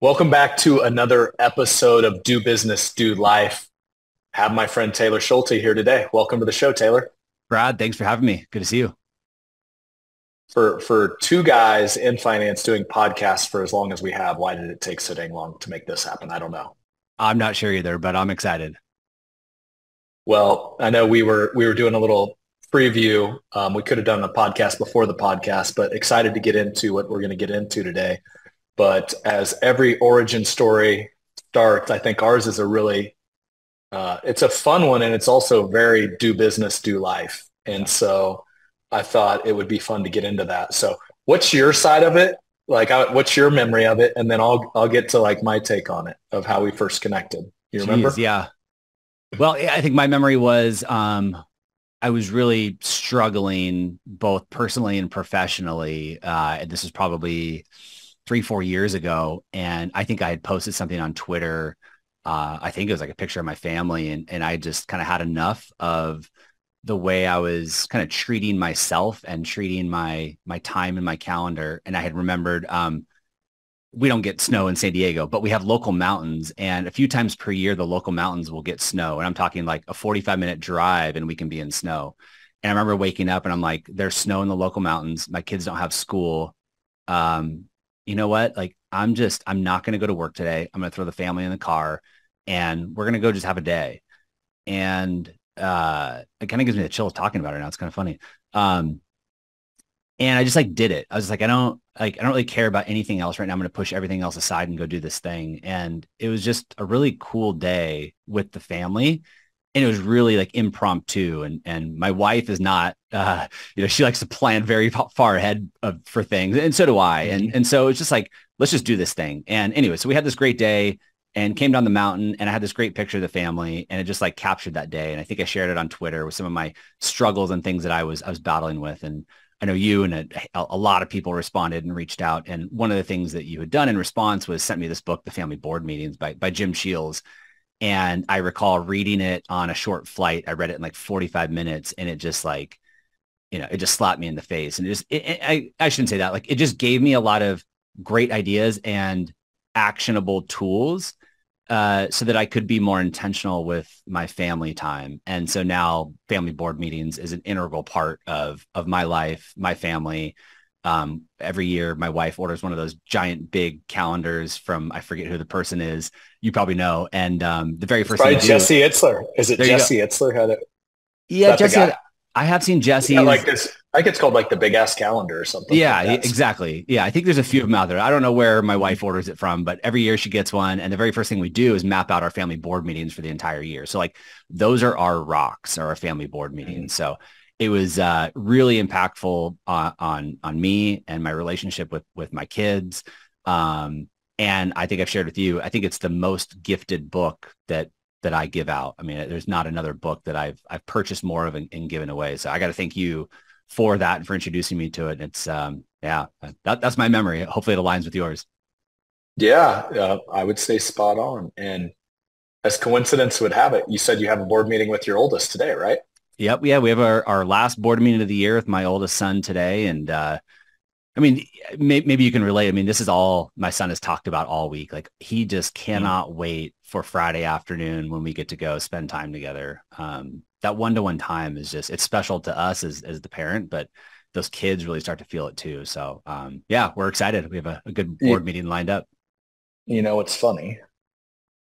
Welcome back to another episode of Do Business, Do Life. Have my friend Taylor Schulte here today. Welcome to the show, Taylor. Brad, thanks for having me. Good to see you. For two guys in finance doing podcasts for as long as we have, why did it take so dang long to make this happen? I don't know. I'm not sure either, but I'm excited. Well, I know we were doing a little preview. We could have done a podcast before the podcast, but excited to get into what we're going to get into today. But as every origin story starts, I think ours is a really it's a fun one, and it's also very do business, do life. And Yeah. so I thought it would be fun to get into that. So what's your side of it? Like, what's your memory of it? And then I'll get to like my take on it of how we first connected. You Jeez, remember? yeah. Well, yeah, I think my memory was I was really struggling both personally and professionally. And this was probably 3, 4 years ago. And I think I had posted something on Twitter. I think it was like a picture of my family. And I just kind of had enough of the way I was kind of treating myself and treating my time and my calendar. And I had remembered we don't get snow in San Diego, but we have local mountains, and a few times per year, the local mountains will get snow. And I'm talking like a 45-minute drive and we can be in snow. And I remember waking up and I'm like, there's snow in the local mountains. My kids don't have school. Um, you know what? Like, I'm not going to go to work today. I'm going to throw the family in the car and we're going to go just have a day. And it kind of gives me the chills talking about it now. It's kind of funny. Um, and I just like did it. I was like, I don't really care about anything else right now. I'm going to push everything else aside and go do this thing. And it was just a really cool day with the family. And it was really like impromptu. And my wife is not, she likes to plan very far ahead for things. And so do I. And so it's just like, let's just do this thing. And anyway, so we had this great day and came down the mountain, and I had this great picture of the family, and it just like captured that day. And I think I shared it on Twitter with some of my struggles and things that I was battling with. And I know you and a lot of people responded and reached out. And one of the things that you had done in response was sent me this book, The Family Board Meetings by Jim Shields. And I recall reading it on a short flight. I read it in like 45 minutes, and it just like, it just slapped me in the face. And I shouldn't say that. Like, it just gave me a lot of great ideas and actionable tools so that I could be more intentional with my family time. And so now family board meetings is an integral part of my life, my family. Every year, my wife orders one of those giant big calendars from, I forget who the person is. You probably know. And the very It's first thing probably we do, Jesse Itzler. Is it there you go. Jesse Itzler? Is Yeah, that the Jesse, guy? I have seen Yeah, Jesse's. like this. I think it's called like the big ass calendar or something Yeah, like that. exactly. Yeah, I think there's a few of them out there. I don't know where my wife orders it from, but every year she gets one. And the very first thing we do is map out our family board meetings for the entire year. So like those are our rocks, or our family board Mhm. meetings. So it was really impactful on me and my relationship with my kids. And I think I've shared with you, I think it's the most gifted book that I give out. I mean, there's not another book that I've purchased more of and given away. So I got to thank you for that and for introducing me to it. It's yeah, that's my memory. Hopefully it aligns with yours. Yeah, I would say spot on. And as coincidence would have it, you said you have a board meeting with your oldest today, right? Yep. Yeah. We have our last board meeting of the year with my oldest son today. And I mean, maybe you can relate. I mean, this is all my son has talked about all week. Like, he just Mm. cannot wait for Friday afternoon when we get to go spend time together. That one-to-one time is just, it's special to us as the parent, but those kids really start to feel it too. So yeah, we're excited. We have a good You, board meeting lined up. you know, it's funny.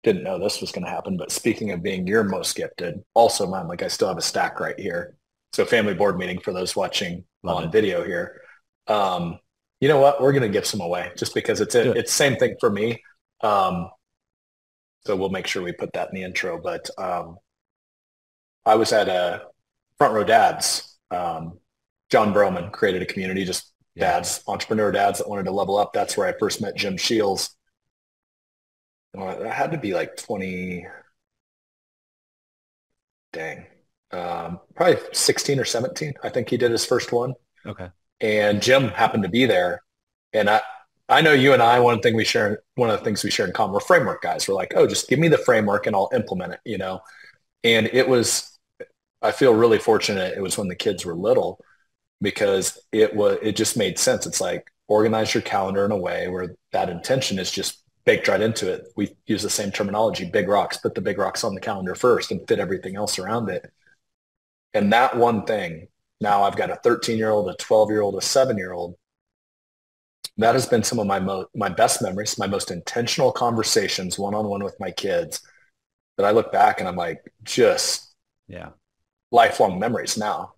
Didn't know this was going to happen, but speaking of being your most gifted, also mine, like I still have a stack right here. So family board meeting for those watching Love on it. video here. Um, you know what? We're going to give some away just because Let's do it. it's same thing for me. Um, so we'll make sure we put that in the intro. But I was at a Front Row Dads. John Broman created a community, just Yeah. dads, entrepreneur dads that wanted to level up. That's where I first met Jim Shields. That had to be like 20, dang, probably 16 or 17. I think he did his first one. Okay. And Jim happened to be there. And I know you and I, one of the things we share in common, we're framework guys. We're like, oh, just give me the framework and I'll implement it, you know? And I feel really fortunate. It was when the kids were little because it just made sense. It's like organize your calendar in a way where that intention is just baked right into it. We use the same terminology, big rocks, put the big rocks on the calendar first and fit everything else around it. And that one thing, now I've got a 13-year-old, a 12-year-old, a 7-year-old. That has been some of my best memories, my most intentional conversations one-on-one with my kids that I look back and I'm like, just lifelong memories now.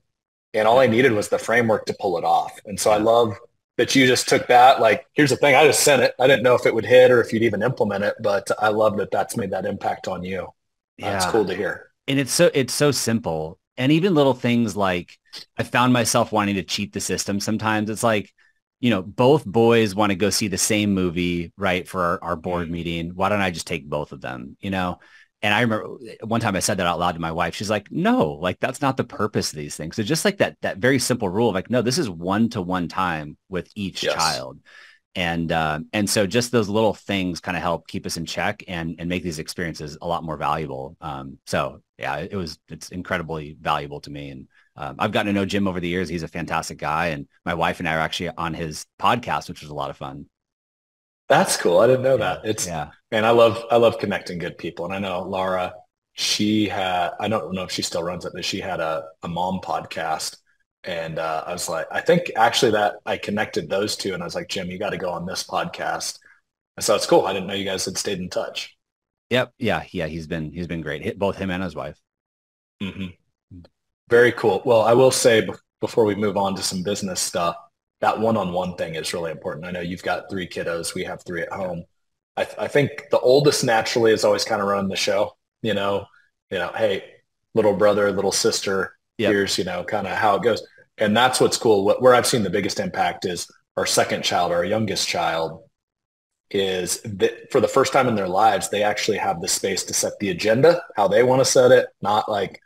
And all I needed was the framework to pull it off. And so I love that you just took that. Like, here's the thing. I just sent it. I didn't know if it would hit or if you'd even implement it, but I love that that's made that impact on you. It's cool to hear. And it's so simple. And even little things like I found myself wanting to cheat the system sometimes. It's like, both boys want to go see the same movie, right, for our board meeting. Why don't I just take both of them, And I remember one time I said that out loud to my wife. She's like, no, like that's not the purpose of these things. So just like that very simple rule of like, no, this is 1-to-1 time with each child. And so just those little things kind of help keep us in check and make these experiences a lot more valuable. So yeah, it's incredibly valuable to me. And I've gotten to know Jim over the years. He's a fantastic guy. And my wife and I are actually on his podcast, which was a lot of fun. That's cool. I didn't know that. And I love connecting good people. And I know Laura, I don't know if she still runs it, but she had a mom podcast. And I was like, I think actually that I connected those two and I was like, Jim, you got to go on this podcast. And so it's cool. I didn't know you guys had stayed in touch. Yep. Yeah. He's been great. Both him and his wife. Mm-hmm. Very cool. Well, I will say before we move on to some business stuff, that one-on-one thing is really important. I know you've got 3 kiddos. We have 3 at home. I think the oldest naturally is always kind of running the show, hey, little brother, little sister, here's, kind of how it goes. And that's what's cool. Where I've seen the biggest impact is our second child, our youngest child, is that for the first time in their lives, they actually have the space to set the agenda, how they want to set it, not like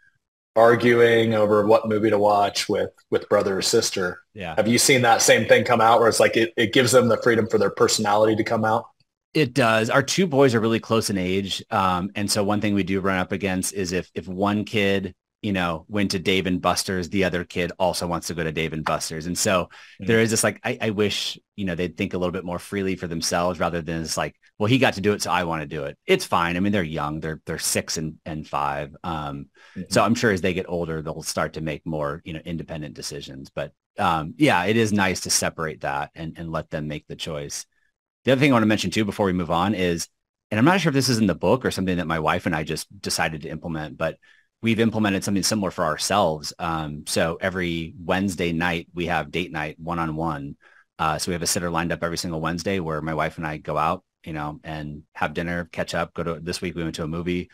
arguing over what movie to watch with brother or sister. Yeah. Have you seen that same thing come out where it's like it gives them the freedom for their personality to come out? It does. Our 2 boys are really close in age. And so one thing we do run up against is if one kid, went to Dave and Buster's, the other kid also wants to go to Dave and Buster's. And so there is this like, I wish, they'd think a little bit more freely for themselves rather than it's like, well, he got to do it, so I want to do it. It's fine. I mean, they're young. They're 6 and 5. So I'm sure as they get older, they'll start to make more, independent decisions. But it is nice to separate that and let them make the choice. The other thing I want to mention too, before we move on is, and I'm not sure if this is in the book or something that my wife and I just decided to implement, but we've implemented something similar for ourselves. So every Wednesday night we have date night one-on-one. So we have a sitter lined up every single Wednesday where my wife and I go out, and have dinner, catch up, this week we went to a movie.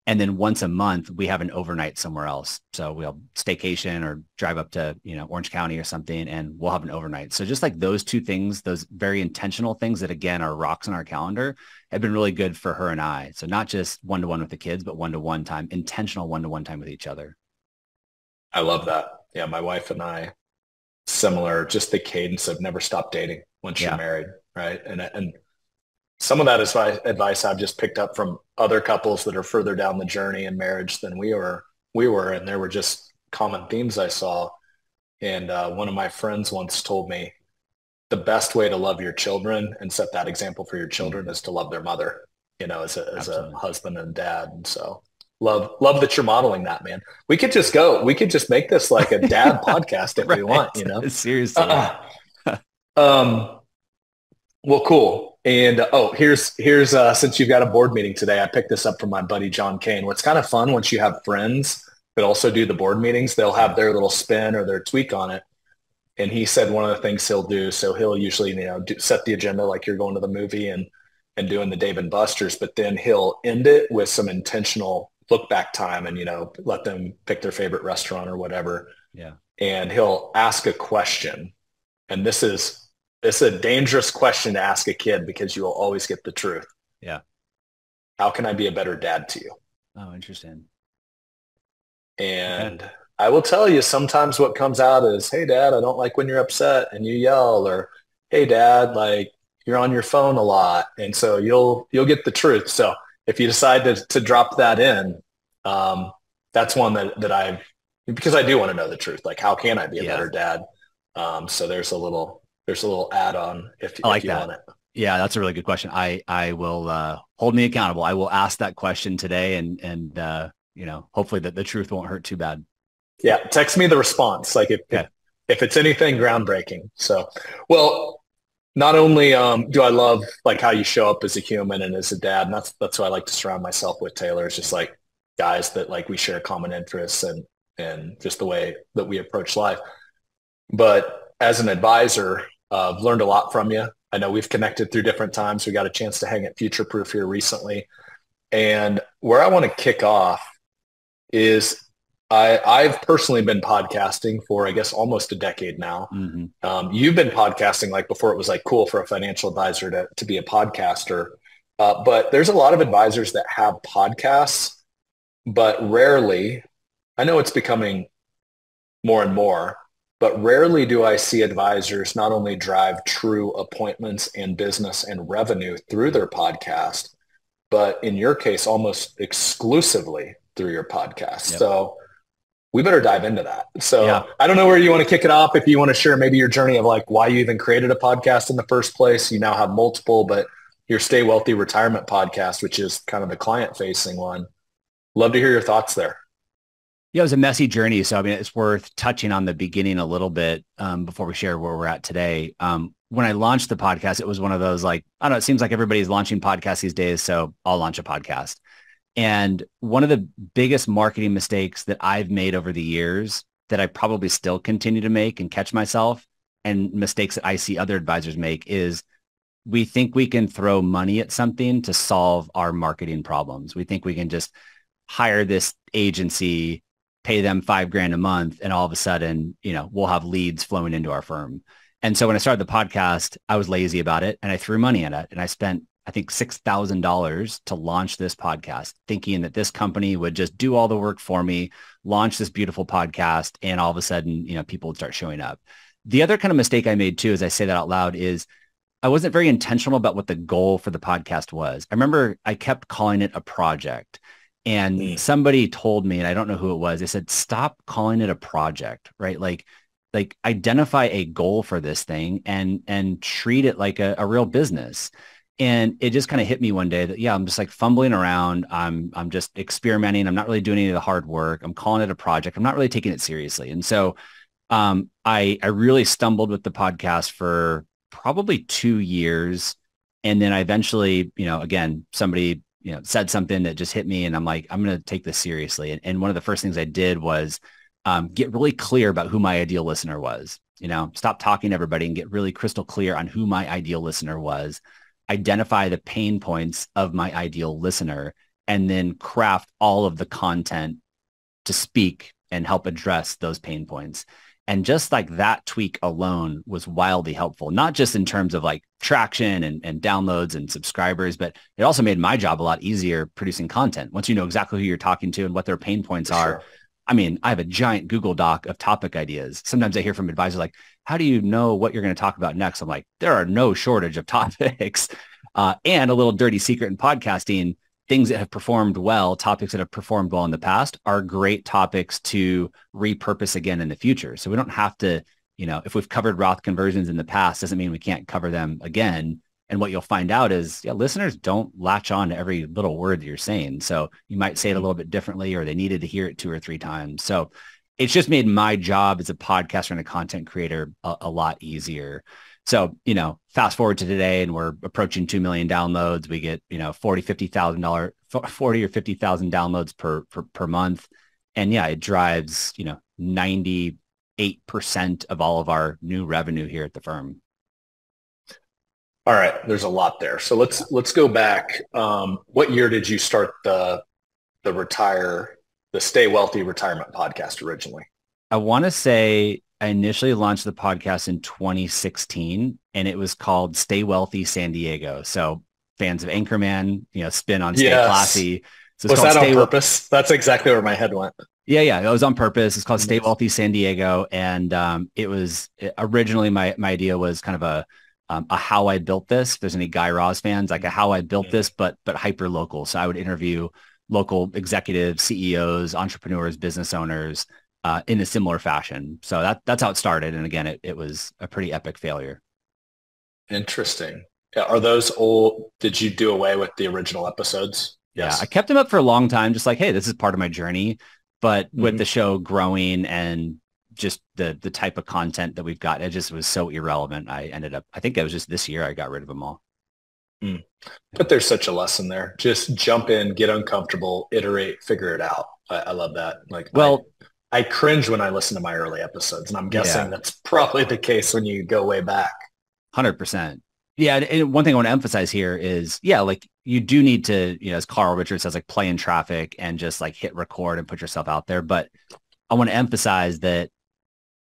And then once a month we have an overnight somewhere else. So we'll staycation or drive up to, Orange County or something, and we'll have an overnight. So just like those 2 things, those very intentional things that again are rocks on our calendar, have been really good for her and I. So not just 1-to-1 with the kids, but 1-to-1 time, intentional 1-to-1 time with each other. I love that. Yeah. My wife and I, similar, just the cadence of never stop dating once you're married. Right. And some of that is advice I've just picked up from other couples that are further down the journey in marriage than we were. And there were just common themes I saw. And one of my friends once told me the best way to love your children and set that example for your children is to love their mother, as a husband and dad. And so love that you're modeling that, man. We could just make this like a dad podcast if we want, Seriously. Well, cool. And here's since you've got a board meeting today, I picked this up from my buddy John Kane. What's kind of fun once you have friends that also do the board meetings, they'll have their little spin or their tweak on it. And he said one of the things he'll do, so he'll usually set the agenda like you're going to the movie and doing the Dave and Buster's, but then he'll end it with some intentional look back time and let them pick their favorite restaurant or whatever. Yeah. And he'll ask a question, and it's a dangerous question to ask a kid because you will always get the truth. Yeah. How can I be a better dad to you? Oh, interesting. And I will tell you, sometimes what comes out is, hey, Dad, I don't like when you're upset and you yell, or hey, Dad, like you're on your phone a lot. And so you'll get the truth. So if you decide to drop that in, that's one that because I do want to know the truth. Like, how can I be a better dad? So there's a little add-on if you want it. Yeah, that's a really good question. I will hold me accountable. I will ask that question today, and hopefully that the truth won't hurt too bad. Yeah, text me the response. Like Okay. if it's anything groundbreaking. So, well, not only do I love like how you show up as a human and as a dad, and that's what I like to surround myself with, Taylor. It's just like guys that like we share common interests and just the way that we approach life. But as an advisor, I've learned a lot from you. I know we've connected through different times. We got a chance to hang at Future Proof here recently. And where I want to kick off is I've personally been podcasting for, I guess, almost a decade now. Mm-hmm. You've been podcasting like before it was like cool for a financial advisor to be a podcaster. But there's a lot of advisors that have podcasts, but rarely, I know it's becoming more and more, but rarely do I see advisors not only drive true appointments and business and revenue through their podcast, but in your case, almost exclusively through your podcast. Yep. So we better dive into that. So Yeah. I don't know where you want to kick it off. If you want to share maybe your journey of like why you even created a podcast in the first place. You now have multiple, but your Stay Wealthy Retirement podcast, which is kind of the client facing one. Love to hear your thoughts there. Yeah, it was a messy journey. So, I mean, it's worth touching on the beginning a little bit before we share where we're at today. When I launched the podcast, it was one of those like, I don't know, it seems like everybody's launching podcasts these days, so I'll launch a podcast. And one of the biggest marketing mistakes that I've made over the years that I probably still continue to make and catch myself, and mistakes that I see other advisors make, is we think we can throw money at something to solve our marketing problems. We think we can just hire this agency, pay them $5,000 a month, and all of a sudden, we'll have leads flowing into our firm. And so when I started the podcast, I was lazy about it and I threw money at it. And I spent, I think, $6,000 to launch this podcast, thinking that this company would just do all the work for me, launch this beautiful podcast, and all of a sudden, people would start showing up. The other kind of mistake I made too, as I say that out loud, is I wasn't very intentional about what the goal for the podcast was. I remember I kept calling it a project. And somebody told me, and I don't know who it was, they said, stop calling it a project, right? Like identify a goal for this thing and treat it like a real business. And it just kind of hit me one day that, yeah, I'm just like fumbling around. I'm just experimenting. I'm not really doing any of the hard work. I'm calling it a project. I'm not really taking it seriously. And so I really stumbled with the podcast for probably 2 years. And then I eventually, again, somebody said something that just hit me, and I'm like, I'm going to take this seriously. And one of the first things I did was get really clear about who my ideal listener was. Stop talking to everybody and get really crystal clear on who my ideal listener was. Identify the pain points of my ideal listener, and then craft all of the content to speak and help address those pain points. And just like that tweak alone was wildly helpful, not just in terms of like traction and downloads and subscribers, but it also made my job a lot easier producing content. Once you know exactly who you're talking to and what their pain points are. Sure. I mean, I have a giant Google Doc of topic ideas. Sometimes I hear from advisors like, how do you know what you're going to talk about next? I'm like, there are no shortage of topics. And a little dirty secret in podcasting, things that have performed well, topics that have performed well in the past are great topics to repurpose again in the future. So we don't have to, if we've covered Roth conversions in the past, doesn't mean we can't cover them again. And what you'll find out is, listeners don't latch on to every little word that you're saying. So you might say it a little bit differently, or they needed to hear it 2 or 3 times. So it's just made my job as a podcaster and a content creator a lot easier. So, fast forward to today and we're approaching 2 million downloads. We get, $40,000 or 50,000 downloads per month. And yeah, it drives, 98% of all of our new revenue here at the firm. All right. There's a lot there. So let's go back. What year did you start the Stay Wealthy Retirement podcast originally? I want to say I initially launched the podcast in 2016, and it was called Stay Wealthy San Diego. So fans of Anchorman, spin on Stay Classy. So was that on purpose? That's exactly where my head went. Yeah. It was on purpose. It's called Stay Wealthy San Diego. And originally my idea was kind of a how I built this. If there's any Guy Raz fans, like a how I built this, but hyper local. So I would interview local executives, CEOs, entrepreneurs, business owners, in a similar fashion. So that's how it started. And again, it was a pretty epic failure. Interesting. Yeah, are those old? Did you do away with the original episodes? Yeah, I Yes. kept them up for a long time, just like, hey, this is part of my journey. But with the Hmm. show growing and just the type of content that we've got, it just was so irrelevant. I think it was just this year I got rid of them all. Mm. But there's such a lesson there. Just jump in, get uncomfortable, iterate, figure it out. I love that. Like Well, I cringe when I listen to my early episodes, and I'm guessing yeah, that's probably the case when you go way back. 100%. Yeah. And one thing I want to emphasize here is, yeah, like you do need to, as Carl Richards says, like play in traffic and just like hit record and put yourself out there. But I want to emphasize that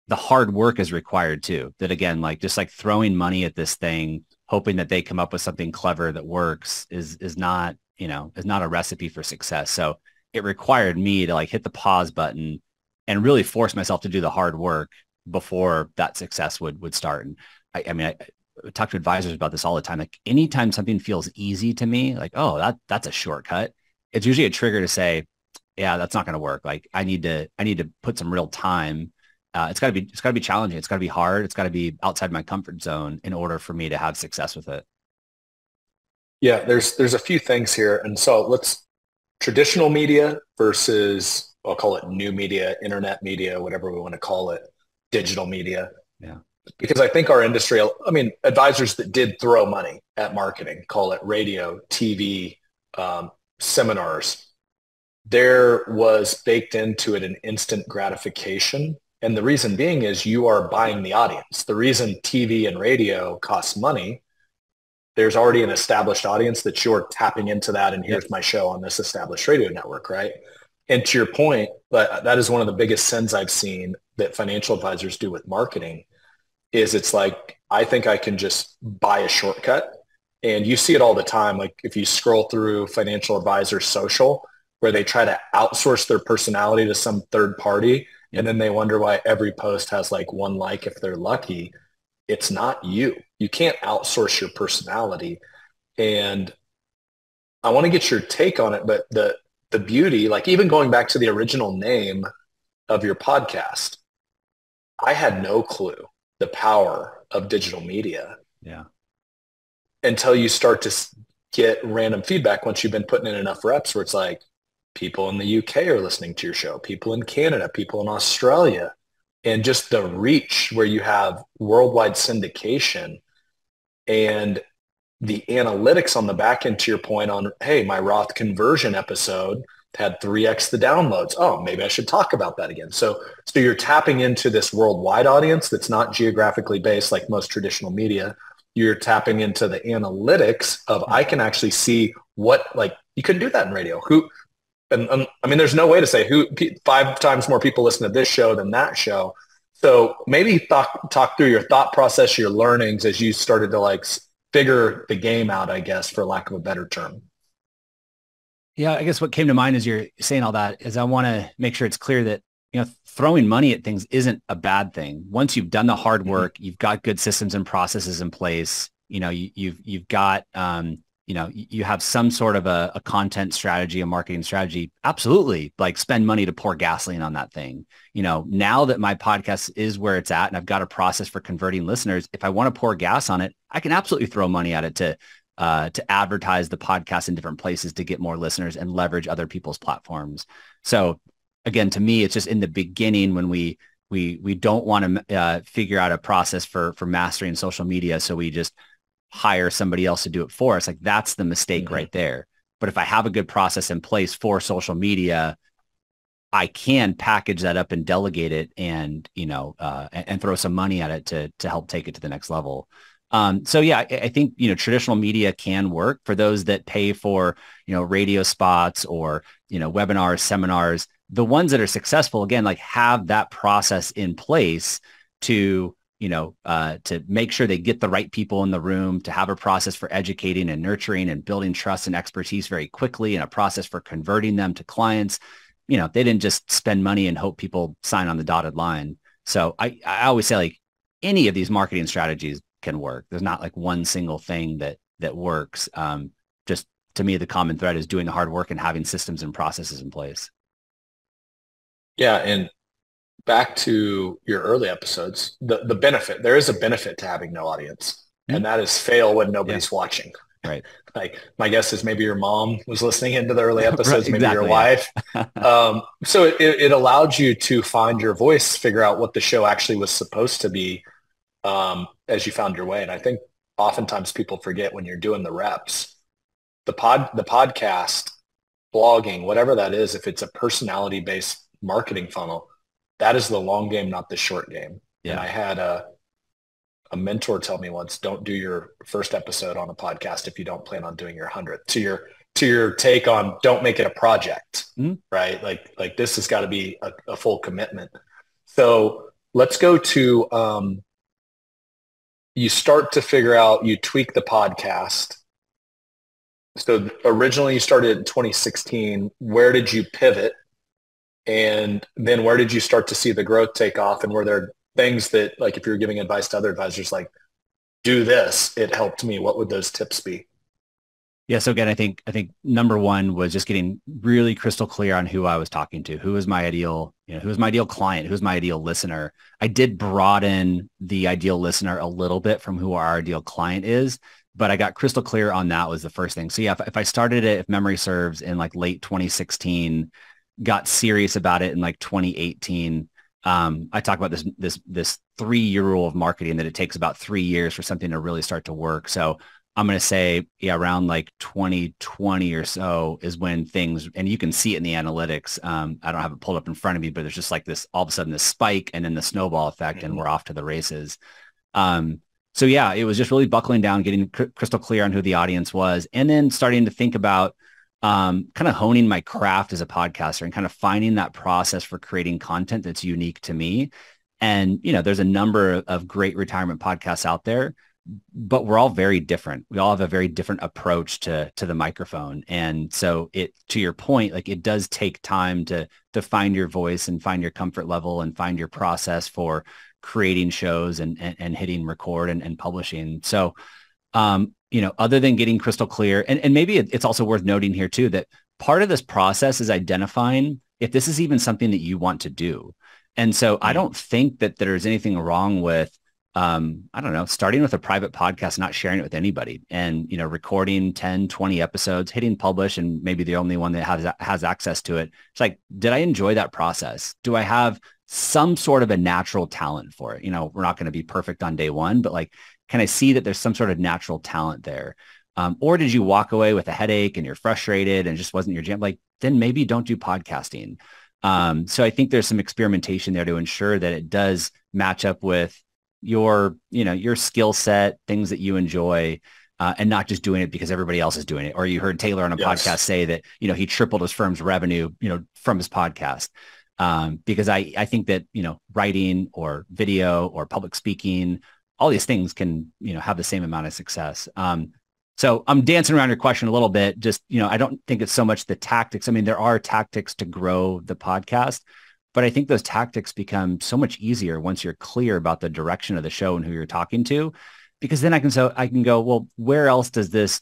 the hard work is required too. That again, like just like throwing money at this thing, hoping that they come up with something clever that works is not, is not a recipe for success. So it required me to like hit the pause button and really force myself to do the hard work before that success would start. And I talk to advisors about this all the time. Like anytime something feels easy to me, like, oh, that's a shortcut. It's usually a trigger to say, yeah, that's not going to work. Like I need to put some real time. It's got to be challenging. It's got to be hard. It's got to be outside my comfort zone in order for me to have success with it. Yeah, there's a few things here. And so let's traditional media versus I'll call it new media, internet media, whatever we want to call it, digital media. Yeah. Because I think our industry, I mean, advisors that did throw money at marketing, call it radio, TV, seminars, there was baked into it an instant gratification. And the reason being is you are buying the audience. The reason TV and radio costs money, there's already an established audience that you're tapping into that. And Yep. here's my show on this established radio network, right? And to your point, that is one of the biggest sins I've seen that financial advisors do with marketing is it's like, I think I can just buy a shortcut. And you see it all the time. Like if you scroll through financial advisor social, where they try to outsource their personality to some third party. And Yep. then they wonder why every post has like one like if they're lucky. It's not you. You can't outsource your personality. And I want to get your take on it, but the beauty, like even going back to the original name of your podcast, I had no clue the power of digital media Yeah. until you start to get random feedback once you've been putting in enough reps where it's like people in the UK are listening to your show, people in Canada, people in Australia, and just the reach where you have worldwide syndication and the analytics on the back end to your point on, hey, my Roth conversion episode had 3x the downloads. Oh, maybe I should talk about that again. So you're tapping into this worldwide audience that's not geographically based like most traditional media. You're tapping into the analytics of I can actually see what like you couldn't do that in radio. I mean, there's no way to say who 5 times more people listen to this show than that show. So maybe talk through your thought process, your learnings as you started to like figure the game out, I guess, for lack of a better term. Yeah. I guess what came to mind as you're saying all that is I want to make sure it's clear that, throwing money at things isn't a bad thing. Once you've done the hard Mm-hmm. work, you've got good systems and processes in place, you've got, you have some sort of a content strategy, a marketing strategy. Absolutely. Like spend money to pour gasoline on that thing. Now that my podcast is where it's at and I've got a process for converting listeners, if I want to pour gas on it, I can absolutely throw money at it to advertise the podcast in different places to get more listeners and leverage other people's platforms. So again, to me, it's just in the beginning when we don't want to figure out a process for mastering social media. So we just hire somebody else to do it for us. Like that's the mistake Mm-hmm. right there. But if I have a good process in place for social media, I can package that up and delegate it and, and throw some money at it to help take it to the next level. So yeah, I think, traditional media can work for those that pay for, radio spots or, webinars, seminars. The ones that are successful, again, like have that process in place to, to make sure they get the right people in the room, to have a process for educating and nurturing and building trust and expertise very quickly and a process for converting them to clients. They didn't just spend money and hope people sign on the dotted line. So I always say like any of these marketing strategies can work. There's not like one single thing that works. Just to me, the common thread is doing the hard work and having systems and processes in place. Yeah. And back to your early episodes, the benefit, there is a benefit to having no audience. And that is fail when Yeah. nobody's watching. Right. Like my guess is maybe your mom was listening into the early episodes, Right, maybe your exactly, wife. yeah. So it allowed you to find your voice, figure out what the show actually was supposed to be, as you found your way. And I think oftentimes people forget when you're doing the reps, the podcast, blogging, whatever that is, if it's a personality based marketing funnel, that is the long game, not the short game. And Yeah. I had a mentor tell me once, don't do your first episode on a podcast if you don't plan on doing your 100th. To your take on, don't make it a project, right? Like this has got to be a full commitment. So let's go to, you start to figure out, you tweak the podcast. So originally you started in 2016. Where did you pivot? And then where did you start to see the growth take off? And were there things that, like, if you're giving advice to other advisors, like, do this, it helped me, what would those tips be? Yeah. So again, I think number one was just getting really crystal clear on who I was talking to, who was my ideal, who was my ideal client, who's my ideal listener. I did broaden the ideal listener a little bit from who our ideal client is, but I got crystal clear on that was the first thing. So yeah, if I started it, if memory serves, in like late 2016, got serious about it in like 2018. I talk about this 3-year rule of marketing, that it takes about 3 years for something to really start to work. So I'm going to say, yeah, around like 2020 or so is when things, and you can see it in the analytics. I don't have it pulled up in front of me, but there's just like this, all of a sudden, this spike and then the snowball effect, and we're off to the races. So yeah, it was just really buckling down, getting crystal clear on who the audience was, and then starting to think about kind of honing my craft as a podcaster and kind of finding that process for creating content that's unique to me. And, there's a number of great retirement podcasts out there, but we're all very different. We all have a very different approach to the microphone. And so to your point, like, it does take time to find your voice and find your comfort level and find your process for creating shows and hitting record and publishing. So, other than getting crystal clear, and maybe it's also worth noting here too, that part of this process is identifying if this is even something that you want to do. And so I don't think that there's anything wrong with, starting with a private podcast, not sharing it with anybody, and, recording 10, 20 episodes, hitting publish, and maybe the only one that has access to it. It's like, did I enjoy that process? Do I have some sort of a natural talent for it? We're not going to be perfect on day one, but like, can I see that there's some sort of natural talent there? Or did you walk away with a headache and you're frustrated and it just wasn't your jam? Like, then maybe don't do podcasting. So I think there's some experimentation there to ensure that it does match up with your skill set, things that you enjoy, and not just doing it because everybody else is doing it. Or you heard Taylor on a podcast say that, he tripled his firm's revenue, from his podcast. Because I think that, writing or video or public speaking, all these things can, have the same amount of success. So I'm dancing around your question a little bit. Just, I don't think it's so much the tactics. I mean, there are tactics to grow the podcast, but I think those tactics become so much easier once you're clear about the direction of the show and who you're talking to, because then I can go, well, where else does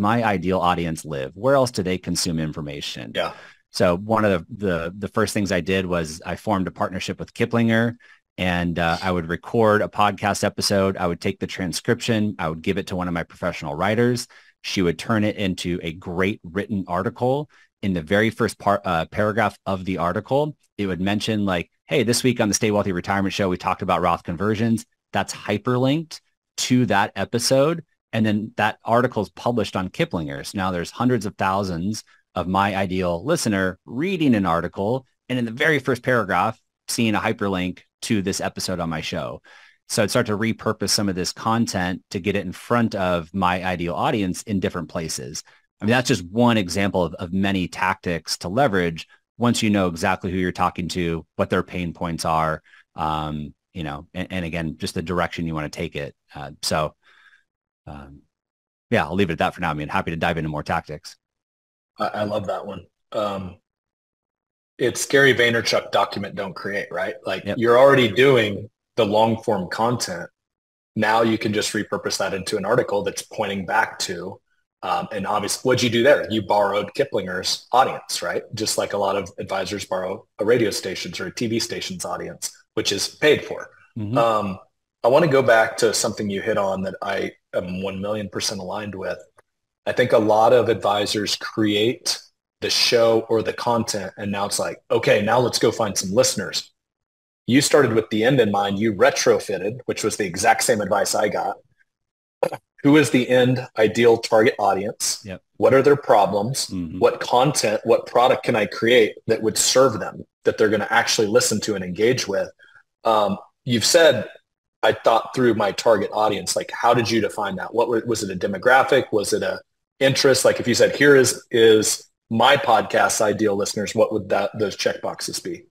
my ideal audience live? Where else do they consume information? Yeah. So one of the first things I did was I formed a partnership with Kiplinger, and I would record a podcast episode. I would take the transcription. I would give it to one of my professional writers. She would turn it into a great written article. In the very first paragraph of the article, it would mention like, hey, this week on the Stay Wealthy Retirement Show, we talked about Roth conversions. That's hyperlinked to that episode. And then that article is published on Kiplinger's. Now there's hundreds of thousands of my ideal listener reading an article, and in the very first paragraph, seeing a hyperlink to this episode on my show. So I'd start to repurpose some of this content to get it in front of my ideal audience in different places. I mean, that's just one example of many tactics to leverage once you know exactly who you're talking to, what their pain points are, and again, just the direction you want to take it. Yeah, I'll leave it at that for now. I mean, happy to dive into more tactics. I love that one. It's Gary Vaynerchuk, document, don't create, right? Like You're already doing the long form content. Now you can just repurpose that into an article that's pointing back to, and obviously what'd you do there? You borrowed Kiplinger's audience, right? Just like a lot of advisors borrow a radio station's or a TV station's audience, which is paid for. I want to go back to something you hit on that I am 1,000,000% aligned with. I think a lot of advisors create the show or the content, and now it's like, okay, now let's go find some listeners. You started with the end in mind. You retrofitted, which was the exact same advice I got. Who is the end ideal target audience? Yep. What are their problems? Mm-hmm. What content, what product can I create that would serve them, that they're going to actually listen to and engage with? You've said, I thought through my target audience. Like, how did you define that? What was it, a demographic? Was it a interest? Like, if you said, here is my podcast's ideal listeners, what would those checkboxes be?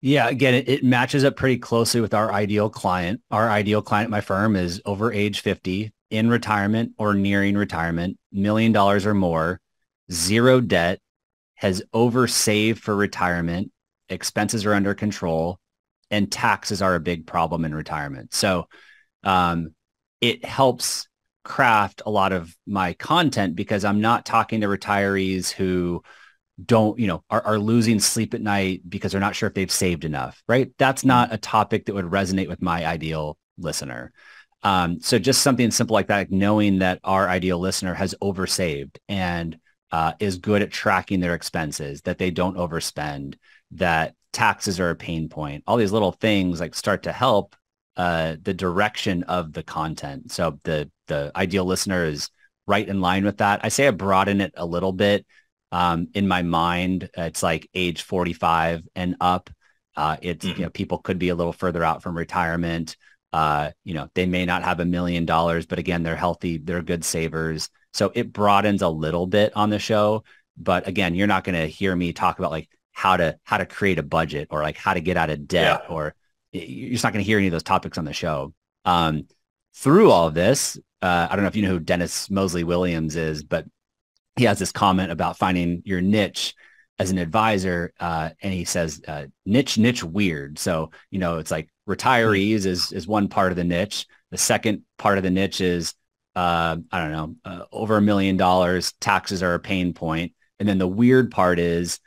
Yeah, again, it matches up pretty closely with our ideal client. Our ideal client at my firm is over age 50, in retirement or nearing retirement, $1 million or more, zero debt, has oversaved for retirement, expenses are under control, and taxes are a big problem in retirement. So it helps craft a lot of my content because I'm not talking to retirees who don't, are losing sleep at night because they're not sure if they've saved enough, right? That's not a topic that would resonate with my ideal listener. So just something simple like that, like knowing that our ideal listener has oversaved and is good at tracking their expenses, that they don't overspend, that taxes are a pain point. All these little things like start to help the direction of the content. So the ideal listener is right in line with that. I say I broaden it a little bit. In my mind, it's like age 45 and up. It's, people could be a little further out from retirement. They may not have $1 million, but again, they're healthy, they're good savers. So it broadens a little bit on the show. But again, you're not going to hear me talk about like how to create a budget or like how to get out of debt, or you're just not going to hear any of those topics on the show. Through all of this, I don't know if you know who Dennis Mosley Williams is, but he has this comment about finding your niche as an advisor. And he says, niche weird. So, it's like retirees is one part of the niche. The second part of the niche is, over $1 million, taxes are a pain point. And then the weird part is,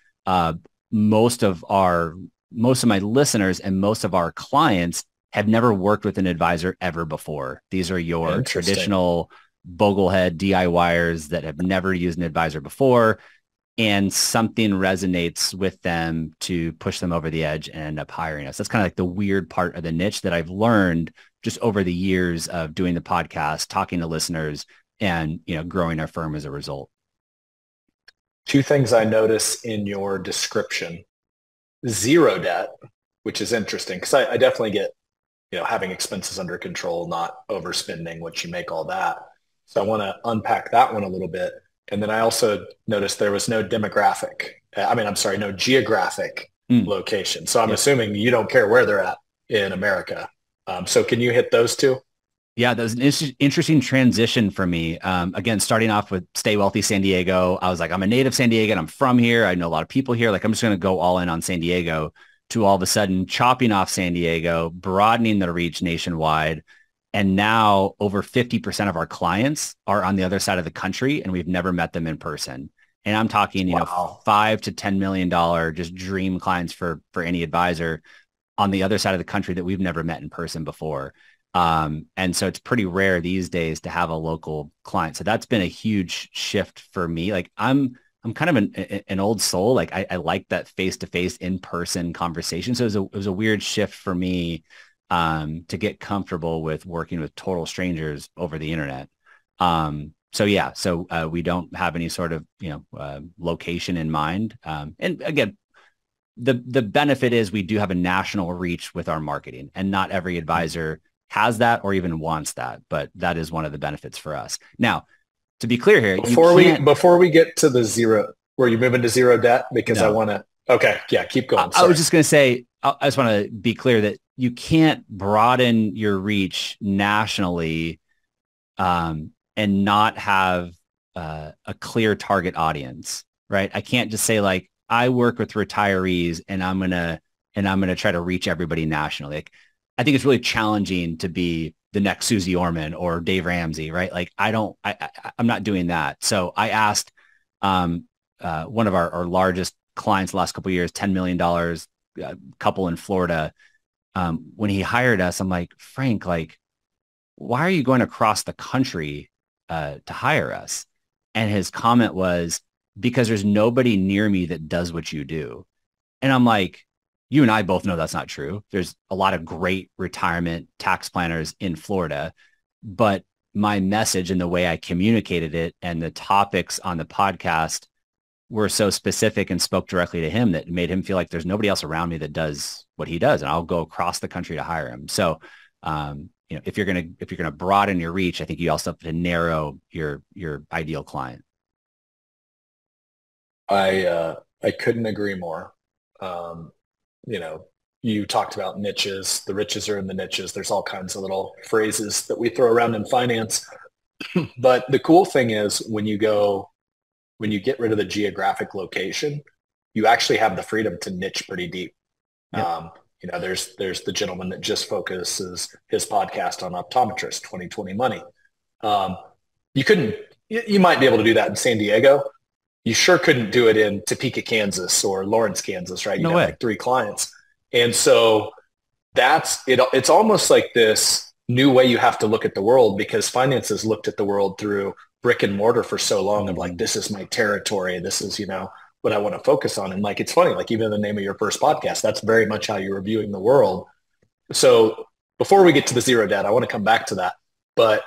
most of my listeners and most of our clients have never worked with an advisor ever before. These are your traditional boglehead DIYers that have never used an advisor before, and something resonates with them to push them over the edge and end up hiring us. That's kind of like the weird part of the niche that I've learned just over the years of doing the podcast, talking to listeners, and growing our firm as a result. Two things I notice in your description: zero debt, which is interesting because I definitely get having expenses under control, not overspending, what you make, all that. So I want to unpack that one a little bit. And then I also noticed there was no no geographic location. So I'm assuming you don't care where they're at in America. So can you hit those two? Yeah, that was an interesting transition for me. Again, starting off with Stay Wealthy San Diego, I was like, I'm a native San Diego and I'm from here. I know a lot of people here. Like, I'm just going to go all in on San Diego, to all of a sudden chopping off San Diego, broadening the reach nationwide. And now over 50% of our clients are on the other side of the country and we've never met them in person. And I'm talking, Wow. $5 to $10 million, just dream clients for any advisor on the other side of the country that we've never met in person before. And so it's pretty rare these days to have a local client. So that's been a huge shift for me. Like I'm kind of an old soul. Like I like that face-to-face in-person conversation. So it was a weird shift for me to get comfortable with working with total strangers over the internet. So we don't have any sort of, location in mind. And again, the benefit is we do have a national reach with our marketing, and not every advisor has that or even wants that, but that is one of the benefits for us. Now, to be clear here, before we get to the zero, were you moving to zero debt? Because No. I want to, okay. Yeah. Keep going. I was just going to say, I just want to be clear that you can't broaden your reach nationally and not have a clear target audience, right? I can't just say like, I work with retirees and I'm going to try to reach everybody nationally. Like, I think it's really challenging to be the next Susie Orman or Dave Ramsey, right? Like I'm not doing that. So I asked one of our largest clients the last couple of years, $10 million, couple in Florida, when he hired us, I'm like, Frank, like, why are you going across the country to hire us? And his comment was, because there's nobody near me that does what you do. And I'm like, you and I both know that's not true. There's a lot of great retirement tax planners in Florida, but my message and the way I communicated it and the topics on the podcast were so specific and spoke directly to him that made him feel like there's nobody else around me that does what he does. And I'll go across the country to hire him. So, if you're going to broaden your reach, I think you also have to narrow your ideal client. I couldn't agree more. You talked about niches. The riches are in the niches. There's all kinds of little phrases that we throw around in finance. But the cool thing is when you get rid of the geographic location, you actually have the freedom to niche pretty deep. Yep. There's the gentleman that just focuses his podcast on optometrists, 2020 money. You might be able to do that in San Diego. You sure couldn't do it in Topeka, Kansas or Lawrence, Kansas, right? You have like 3 clients. And so that's it. It's almost like this new way you have to look at the world, because finance has looked at the world through brick and mortar for so long of like, this is my territory. This is, what I want to focus on. And like, it's funny, like even the name of your first podcast, that's very much how you're viewing the world. So before we get to the zero debt, I want to come back to that. But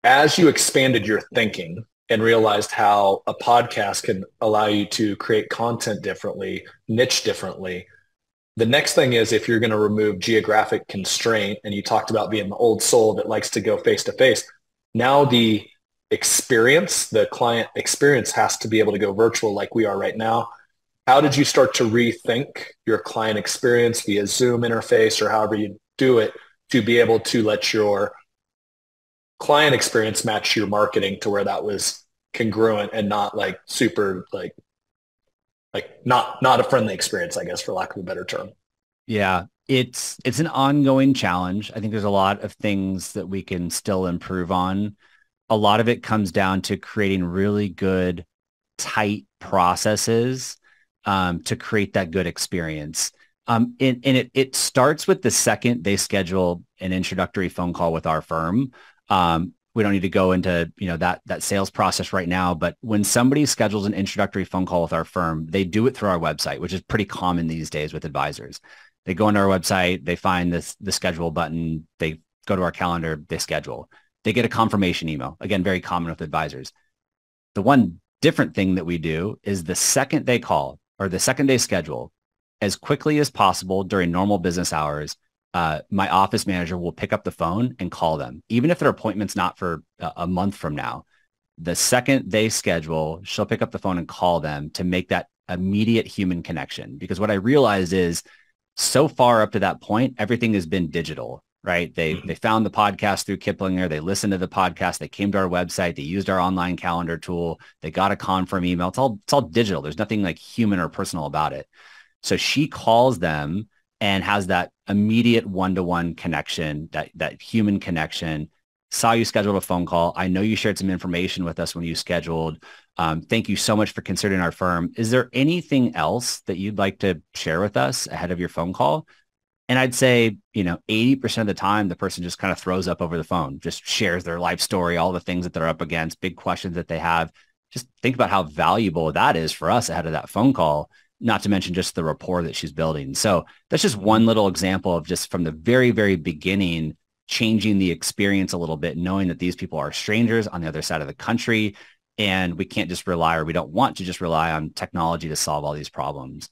as you expanded your thinking and realized how a podcast can allow you to create content differently, niche differently, the next thing is, if you're going to remove geographic constraint, and you talked about being the old soul that likes to go face to face, now the client experience has to be able to go virtual like we are right now. How did you start to rethink your client experience via Zoom interface or however you do it to be able to let your client experience match your marketing to where that was congruent and not like super like not a friendly experience, I guess, for lack of a better term? Yeah, it's an ongoing challenge. I think there's a lot of things that we can still improve on. A lot of it comes down to creating really good, tight processes to create that good experience. And it starts with the second they schedule an introductory phone call with our firm. We don't need to go into that sales process right now, but when somebody schedules an introductory phone call with our firm, they do it through our website, which is pretty common these days with advisors. They go into our website, they find the schedule button, they go to our calendar, they schedule. They get a confirmation email. Again, very common with advisors. The one different thing that we do is the second they call or the second they schedule, as quickly as possible during normal business hours, my office manager will pick up the phone and call them. Even if their appointment's not for a month from now, the second they schedule, she'll pick up the phone and call them to make that immediate human connection. Because what I realized is so far up to that point, everything has been digital. Right. They found the podcast through Kiplinger. They listened to the podcast. They came to our website. They used our online calendar tool. They got a confirm email. It's all digital. There's nothing like human or personal about it. So she calls them and has that immediate one-to-one connection, that human connection. Saw you scheduled a phone call. I know you shared some information with us when you scheduled. Thank you so much for considering our firm. Is there anything else that you'd like to share with us ahead of your phone call? And I'd say, 80% of the time, the person just kind of throws up over the phone, just shares their life story, all the things that they're up against, big questions that they have. Just think about how valuable that is for us ahead of that phone call, not to mention just the rapport that she's building. So that's just one little example of just from the very, very beginning, changing the experience a little bit, knowing that these people are strangers on the other side of the country, and we can't just rely, or we don't want to just rely on technology to solve all these problems.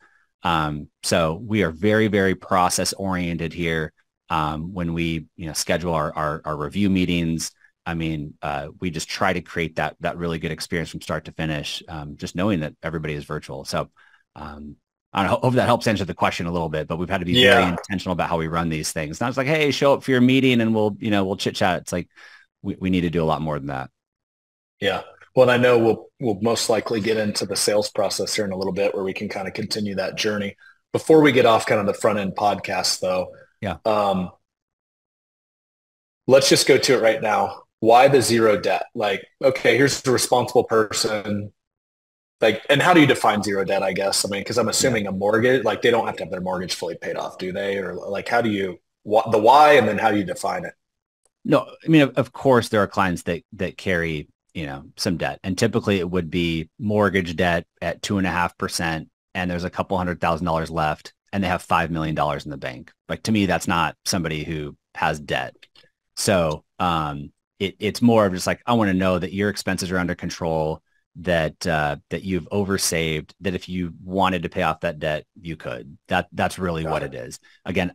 So we are very, very process oriented here. When we, schedule our review meetings, we just try to create that really good experience from start to finish. Just knowing that everybody is virtual. So, I don't know, hope that helps answer the question a little bit, but we've had to be very intentional about how we run these things. Not just like, hey, show up for your meeting and we'll chit chat. It's like, we need to do a lot more than that. Yeah. Well, I know we'll most likely get into the sales process here in a little bit where we can kind of continue that journey. Before we get off kind of the front end podcast though, let's just go to it right now. Why the zero debt? Like, okay, here's the responsible person. Like, and how do you define zero debt, I guess? I mean, because I'm Yeah. assuming a mortgage, like they don't have to have their mortgage fully paid off, do they? Or like, how do you, the why, and then how do you define it? No, I mean, of course, there are clients that carry, some debt, and typically it would be mortgage debt at 2.5%, and there's a couple $100,000 left, and they have $5 million in the bank. Like to me, that's not somebody who has debt. So it's more of just like, I want to know that your expenses are under control, that you've oversaved, that if you wanted to pay off that debt, you could. That's really what it is. Again,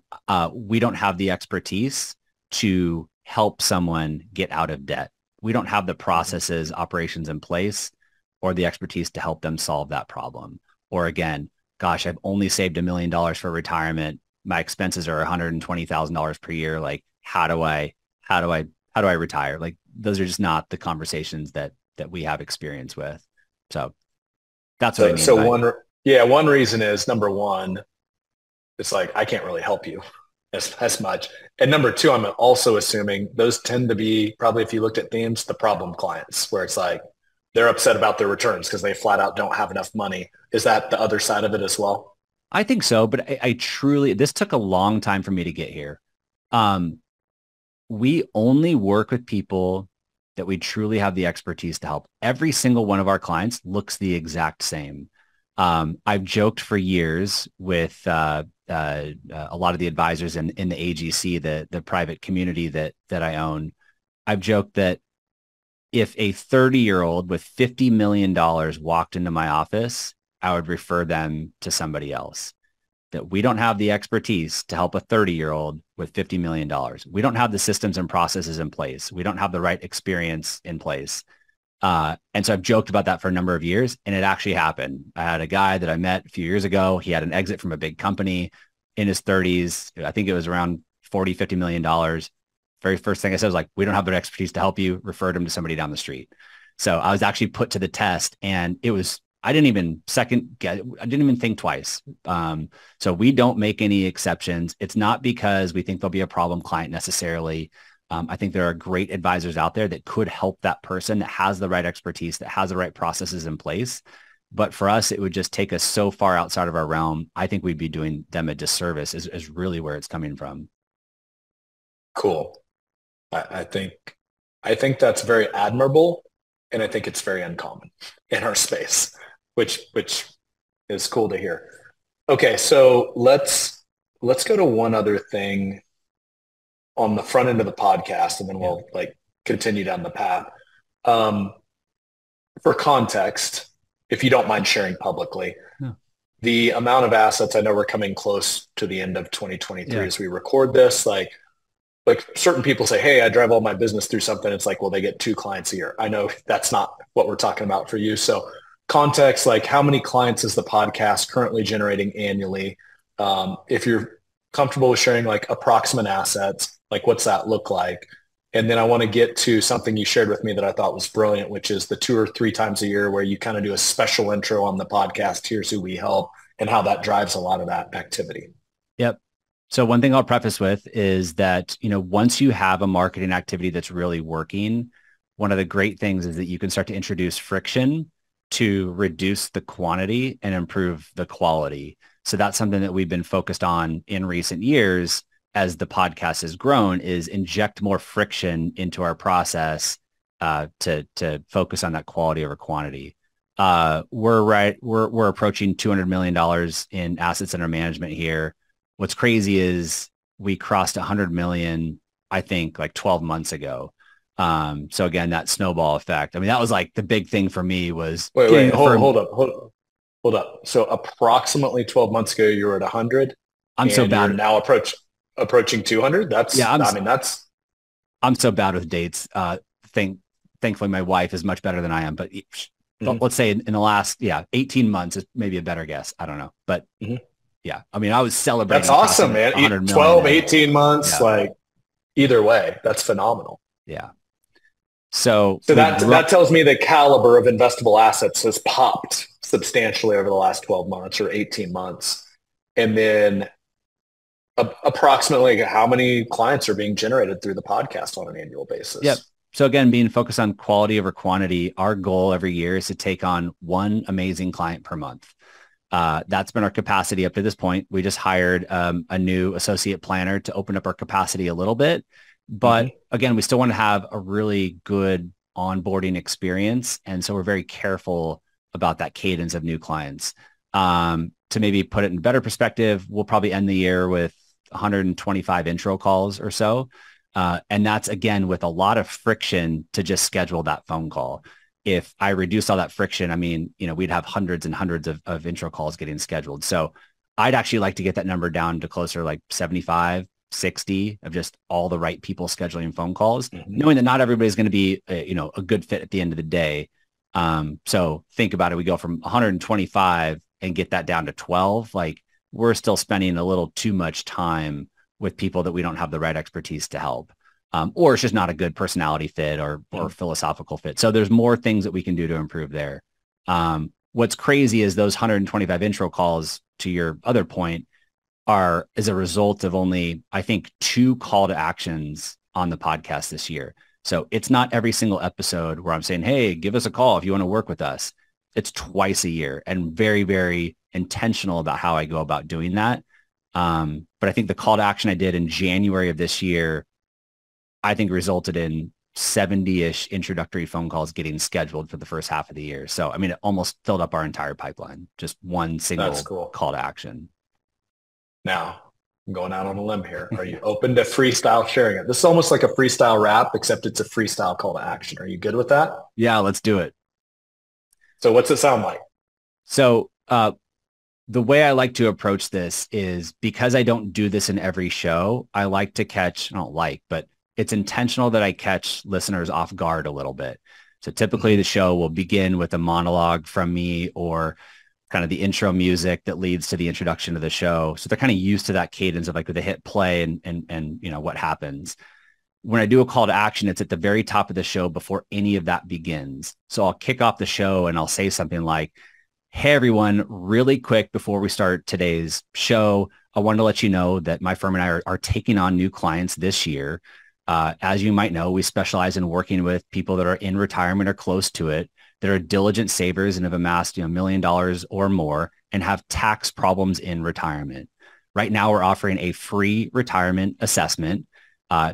we don't have the expertise to help someone get out of debt. We don't have the processes, operations in place, or the expertise to help them solve that problem. Or again, gosh, I've only saved $1 million for retirement. My expenses are $120,000 per year. Like, how do I retire? Like, those are just not the conversations that we have experience with. So that's what I So, mean by, one reason is number one, it's like, I can't really help you as much. And number two, I'm also assuming those tend to be probably, if you looked at themes, the problem clients where it's like, they're upset about their returns because they flat out don't have enough money. Is that the other side of it as well? I think so, but I truly, this took a long time for me to get here. Um, we only work with people that we truly have the expertise to help. Every single one of our clients looks the exact same. I've joked for years with a lot of the advisors in the AGC, the private community that I own. I've joked that if a 30-year-old with $50 million walked into my office, I would refer them to somebody else. That we don't have the expertise to help a 30-year-old with $50 million. We don't have the systems and processes in place. We don't have the right experience in place. And so I've joked about that for a number of years, and it actually happened. I had a guy that I met a few years ago. He had an exit from a big company in his 30s. I think it was around $40, $50 million. Very first thing I said was like, we don't have the expertise to help you. Referred him to somebody down the street. So I was actually put to the test, and I didn't even I didn't even think twice. So we don't make any exceptions. It's not because we think there'll be a problem client necessarily. I think there are great advisors out there that could help that person that has the right expertise, that has the right processes in place. But for us, it would just take us so far outside of our realm. I think we'd be doing them a disservice is really where it's coming from. Cool. I think that's very admirable, and I think it's very uncommon in our space, which is cool to hear. Okay, so let's go to one other thing on the front end of the podcast, and then we'll like continue down the path. For context, if you don't mind sharing publicly, the amount of assets, I know we're coming close to the end of 2023 as we record this, like certain people say, hey, I drive all my business through something. It's like, well, they get 2 clients a year. I know that's not what we're talking about for you. So context, like how many clients is the podcast currently generating annually? If you're comfortable with sharing like approximate assets, like what's that look like? And then I want to get to something you shared with me that I thought was brilliant, which is the 2 or 3 times a year where you kind of do a special intro on the podcast. Here's who we help, and how that drives a lot of that activity. Yep. So one thing I'll preface with is that, once you have a marketing activity that's really working, one of the great things is that you can start to introduce friction to reduce the quantity and improve the quality. So that's something that we've been focused on in recent years as the podcast has grown, is inject more friction into our process to focus on that quality over quantity. We're approaching $200 million in assets under management here. What's crazy is we crossed 100 million, I think, like 12 months ago. So again, that snowball effect. I mean, that was like the big thing for me was hold up. So approximately 12 months ago, you were at 100. I'm so bad. You're now approaching 200. I'm so bad with dates. Thankfully, my wife is much better than I am. But let's say in the last 18 months is maybe a better guess. I don't know, but. Yeah. I mean, I was celebrating. That's awesome, man. 12, 18 months, like either way, that's phenomenal. Yeah. So that tells me the caliber of investable assets has popped substantially over the last 12 months or 18 months. And then approximately how many clients are being generated through the podcast on an annual basis? Yep. So again, being focused on quality over quantity, our goal every year is to take on one amazing client per month. That's been our capacity up to this point. We just hired a new associate planner to open up our capacity a little bit. But again, we still want to have a really good onboarding experience. And so we're very careful about that cadence of new clients. To maybe put it in better perspective, we'll probably end the year with 125 intro calls or so. And that's, again, with a lot of friction to just schedule that phone call. If I reduce all that friction, I mean, we'd have hundreds and hundreds of intro calls getting scheduled. So I'd actually like to get that number down to closer like 75, 60 of just all the right people scheduling phone calls, knowing that not everybody's going to be, a good fit at the end of the day. So think about it. We go from 125 and get that down to 12. Like, we're still spending a little too much time with people that we don't have the right expertise to help. Or it's just not a good personality fit or philosophical fit. So there's more things that we can do to improve there. What's crazy is those 125 intro calls, to your other point, are as a result of only, I think, 2 call to actions on the podcast this year. So it's not every single episode where I'm saying, hey, give us a call if you want to work with us. It's twice a year, and very, very intentional about how I go about doing that. But I think the call to action I did in January of this year, I think resulted in 70-ish introductory phone calls getting scheduled for the first half of the year. So, I mean, it almost filled up our entire pipeline, just one single call to action. Now, I'm going out on a limb here. Are you open to freestyle sharing it? This is almost like a freestyle rap, except it's a freestyle call to action. Are you good with that? Yeah, let's do it. So what's it sound like? So the way I like to approach this is, because I don't do this in every show, I like to catch, but it's intentional that I catch listeners off guard a little bit. So typically the show will begin with a monologue from me or kind of the intro music that leads to the introduction of the show. So they're kind of used to that cadence of like with the hit play and what happens. When I do a call to action, it's at the very top of the show before any of that begins. So I'll kick off the show and I'll say something like, hey, everyone, really quick before we start today's show, I wanted to let you know that my firm and I are taking on new clients this year. As you might know, we specialize in working with people that are in retirement or close to it, that are diligent savers and have amassed $1 million or more and have tax problems in retirement. Right now, we're offering a free retirement assessment.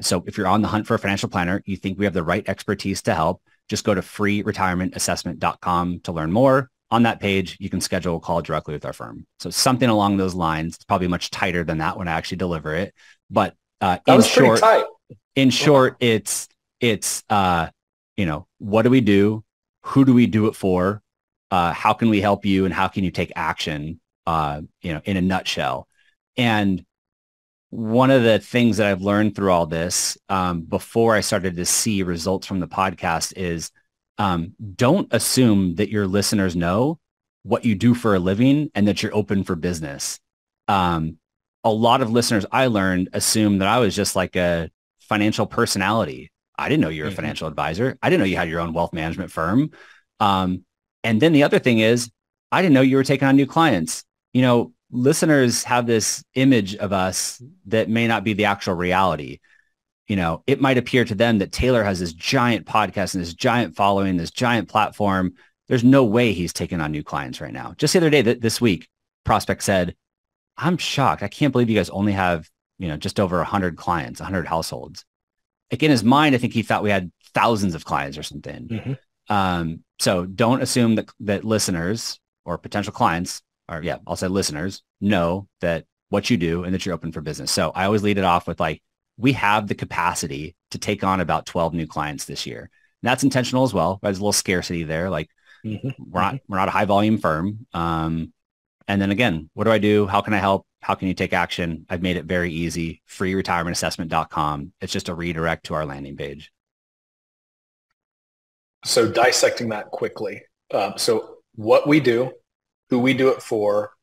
So if you're on the hunt for a financial planner, you think we have the right expertise to help, just go to freeretirementAssessment.com to learn more. On that page, you can schedule a call directly with our firm. So something along those lines. It's probably much tighter than that when I actually deliver it. But in short, it's what do we do? Who do we do it for? How can we help you? And how can you take action, in a nutshell? And one of the things that I've learned through all this, before I started to see results from the podcast, is don't assume that your listeners know what you do for a living and that you're open for business. A lot of listeners, I learned, assume that I was just like a financial personality. I didn't know you were a financial advisor. I didn't know you had your own wealth management firm. And then the other thing is, I didn't know you were taking on new clients. Listeners have this image of us that may not be the actual reality. It might appear to them that Taylor has this giant podcast and this giant following, this giant platform. There's no way he's taking on new clients right now. Just the other day, this week, prospect said, I'm shocked. I can't believe you guys only have, just over 100 clients, 100 households. Like, in his mind, I think he thought we had thousands of clients or something. So don't assume that listeners or potential clients, or I'll say listeners, know that what you do and that you're open for business. So I always lead it off with like, we have the capacity to take on about 12 new clients this year. And that's intentional as well. There's a little scarcity there. Like we're not a high volume firm. And then again, what do I do? How can I help? How can you take action? I've made it very easy. freeretirementAssessment.com. It's just a redirect to our landing page. So dissecting that quickly. So what we do, who we do it for,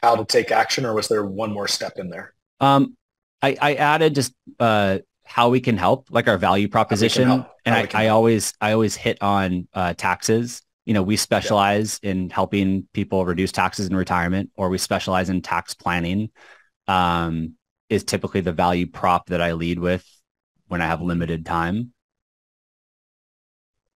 how to take action, or was there one more step in there? I added just how we can help, like our value proposition. And I always hit on taxes. We specialize in helping people reduce taxes in retirement, or we specialize in tax planning, is typically the value prop that I lead with when I have limited time.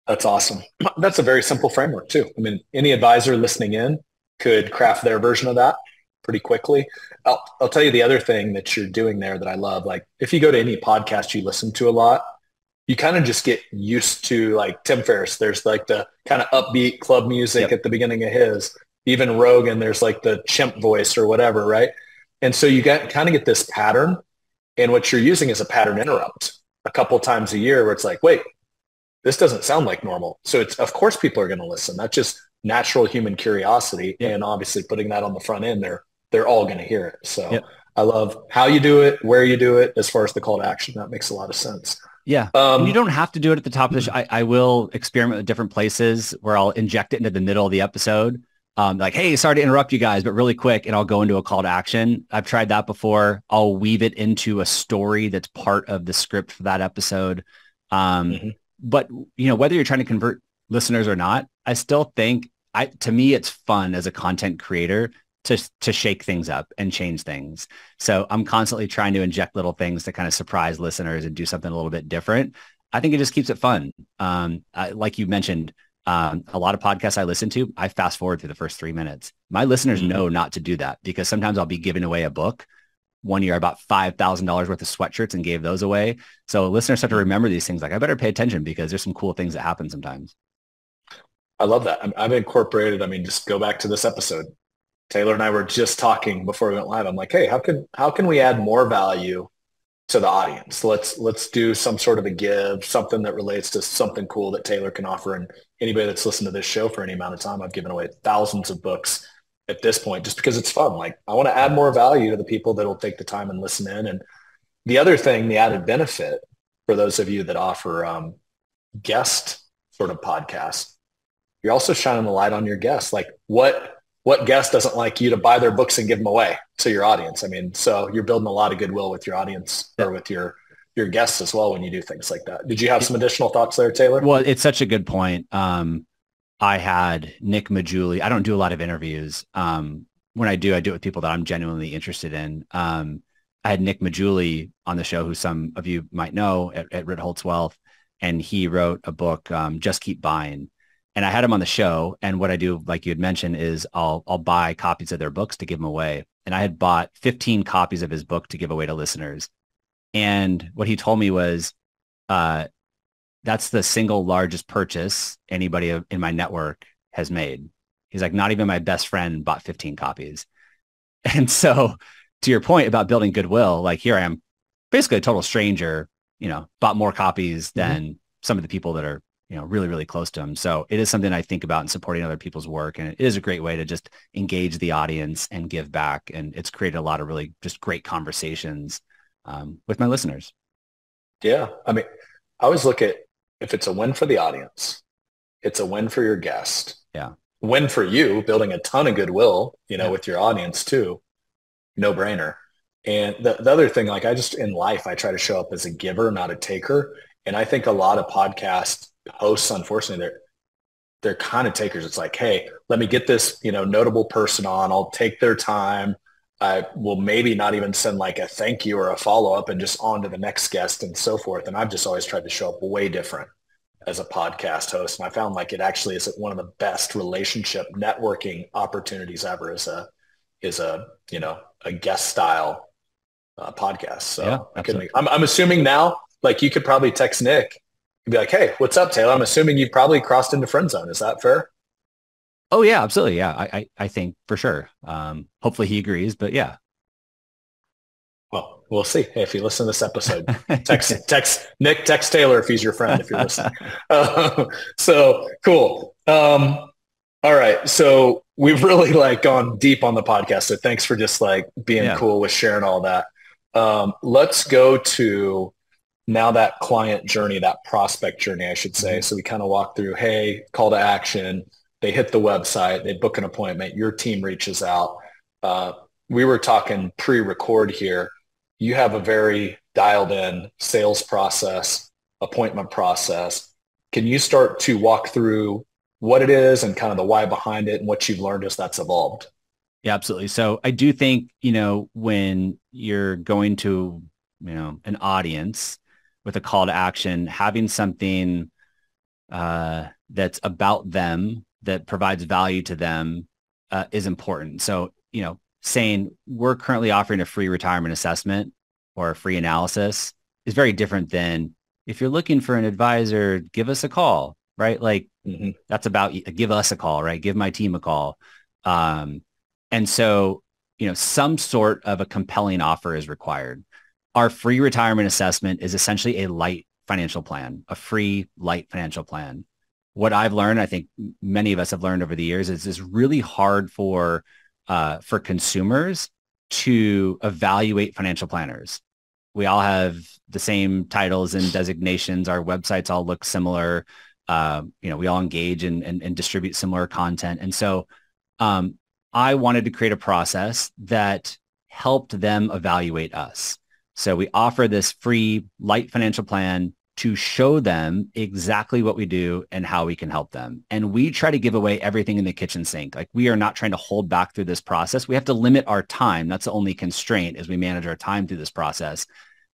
That's awesome. That's a very simple framework too. I mean, any advisor listening in could craft their version of that pretty quickly. I'll tell you the other thing that you're doing there that I love. Like if you go to any podcast you listen to a lot, you kind of just get used to like Tim Ferriss. There's like the kind of upbeat club music at the beginning of his. Even Rogan, there's like the chimp voice or whatever, right? And so you kind of get this pattern. And what you're using is a pattern interrupt a couple times a year where it's like, wait, this doesn't sound like normal. So it's, of course, people are going to listen. That's just natural human curiosity. And obviously putting that on the front end, they're all going to hear it. So I love how you do it, where you do it, as far as the call to action. That makes a lot of sense. Yeah. And you don't have to do it at the top of the show. I will experiment with different places where I'll inject it into the middle of the episode. Like, hey, sorry to interrupt you guys, but really quick, and I'll go into a call to action. I've tried that before. I'll weave it into a story that's part of the script for that episode. But, you know, whether you're trying to convert listeners or not, I still think to me, it's fun as a content creator to shake things up and change things. So I'm constantly trying to inject little things to kind of surprise listeners and do something a little bit different. I think it just keeps it fun. Like you mentioned, a lot of podcasts I listen to, I fast forward through the first 3 minutes. My listeners know not to do that because sometimes I'll be giving away a book. One year I bought $5,000 worth of sweatshirts and gave those away. So listeners start to remember these things. Like I better pay attention because there's some cool things that happen sometimes. I love that. I've incorporated, I mean, just go back to this episode. Taylor and I were just talking before we went live. I'm like, hey, how can we add more value to the audience? Let's do some sort of a give, something that relates to something cool that Taylor can offer. And anybody that's listened to this show for any amount of time, I've given away thousands of books at this point, just because it's fun. Like I want to add more value to the people that will take the time and listen in. And the other thing, the added benefit for those of you that offer guest sort of podcasts, you're also shining the light on your guests. Like what guest doesn't like you to buy their books and give them away to your audience? I mean, so you're building a lot of goodwill with your audience or with your guests as well when you do things like that. Did you have some additional thoughts there, Taylor? Well, it's such a good point. I had Nick Majuli. I don't do a lot of interviews. When I do it with people that I'm genuinely interested in. I had Nick Majuli on the show, who some of you might know at Ritholtz Wealth, and he wrote a book, Just Keep Buying. And I had him on the show. And what I do, like you had mentioned, is I'll buy copies of their books to give them away. And I had bought 15 copies of his book to give away to listeners. And what he told me was, that's the single largest purchase anybody in my network has made. He's like, not even my best friend bought 15 copies. And so to your point about building goodwill, like here I am, basically a total stranger, you know, bought more copies than some of the people that are, you know, really, really close to him. So it is something I think about in supporting other people's work. And it is a great way to just engage the audience and give back. And it's created a lot of really just great conversations with my listeners. Yeah. I mean, I always look at, if it's a win for the audience, it's a win for your guest. Yeah. Win for you, building a ton of goodwill, you know, with your audience too. No brainer. And the other thing, like in life, I try to show up as a giver, not a taker. And I think a lot of podcast hosts, unfortunately, they're kind of takers. It's like, hey, let me get this, you know, notable person on. I'll take their time. I will maybe not even send like a thank you or a follow-up and just on to the next guest and so forth. And I've just always tried to show up way different as a podcast host. And I found like it actually is one of the best relationship networking opportunities ever is a, you know, a guest style podcast. So I'm assuming now, like you could probably text Nick and be like, hey, what's up, Taylor? I'm assuming you've probably crossed into friend zone. Is that fair? Oh yeah, absolutely. Yeah. I think for sure. Hopefully he agrees, but yeah. Well, we'll see. Hey, if you listen to this episode, text Nick, text Taylor if he's your friend, if you're listening. So cool. All right. So we've really like gone deep on the podcast. So thanks for just like being cool with sharing all that. Let's go to now that client journey, that prospect journey, I should say. So we kind of walk through, hey, call to action. They hit the website, they book an appointment, your team reaches out. We were talking pre-record here. You have a very dialed in sales process, appointment process. Can you start to walk through what it is and kind of the why behind it and what you've learned as that's evolved? Yeah, absolutely. So I do think, you know, when you're going to, you know, an audience with a call to action, having something that's about them, that provides value to them, is important. So, saying we're currently offering a free retirement assessment or a free analysis is very different than, if you're looking for an advisor, give us a call, right? Like, that's about, give us a call, right? Give my team a call. And so, some sort of a compelling offer is required. Our free retirement assessment is essentially a light financial plan, a free light financial plan. What I've learned, I think many of us have learned over the years, is it's really hard for consumers to evaluate financial planners. We all have the same titles and designations. Our websites all look similar. We all engage and distribute similar content. And so I wanted to create a process that helped them evaluate us. So we offer this free light financial plan to show them exactly what we do and how we can help them. And we try to give away everything in the kitchen sink. Like, we are not trying to hold back through this process. We have to limit our time. That's the only constraint, as we manage our time through this process.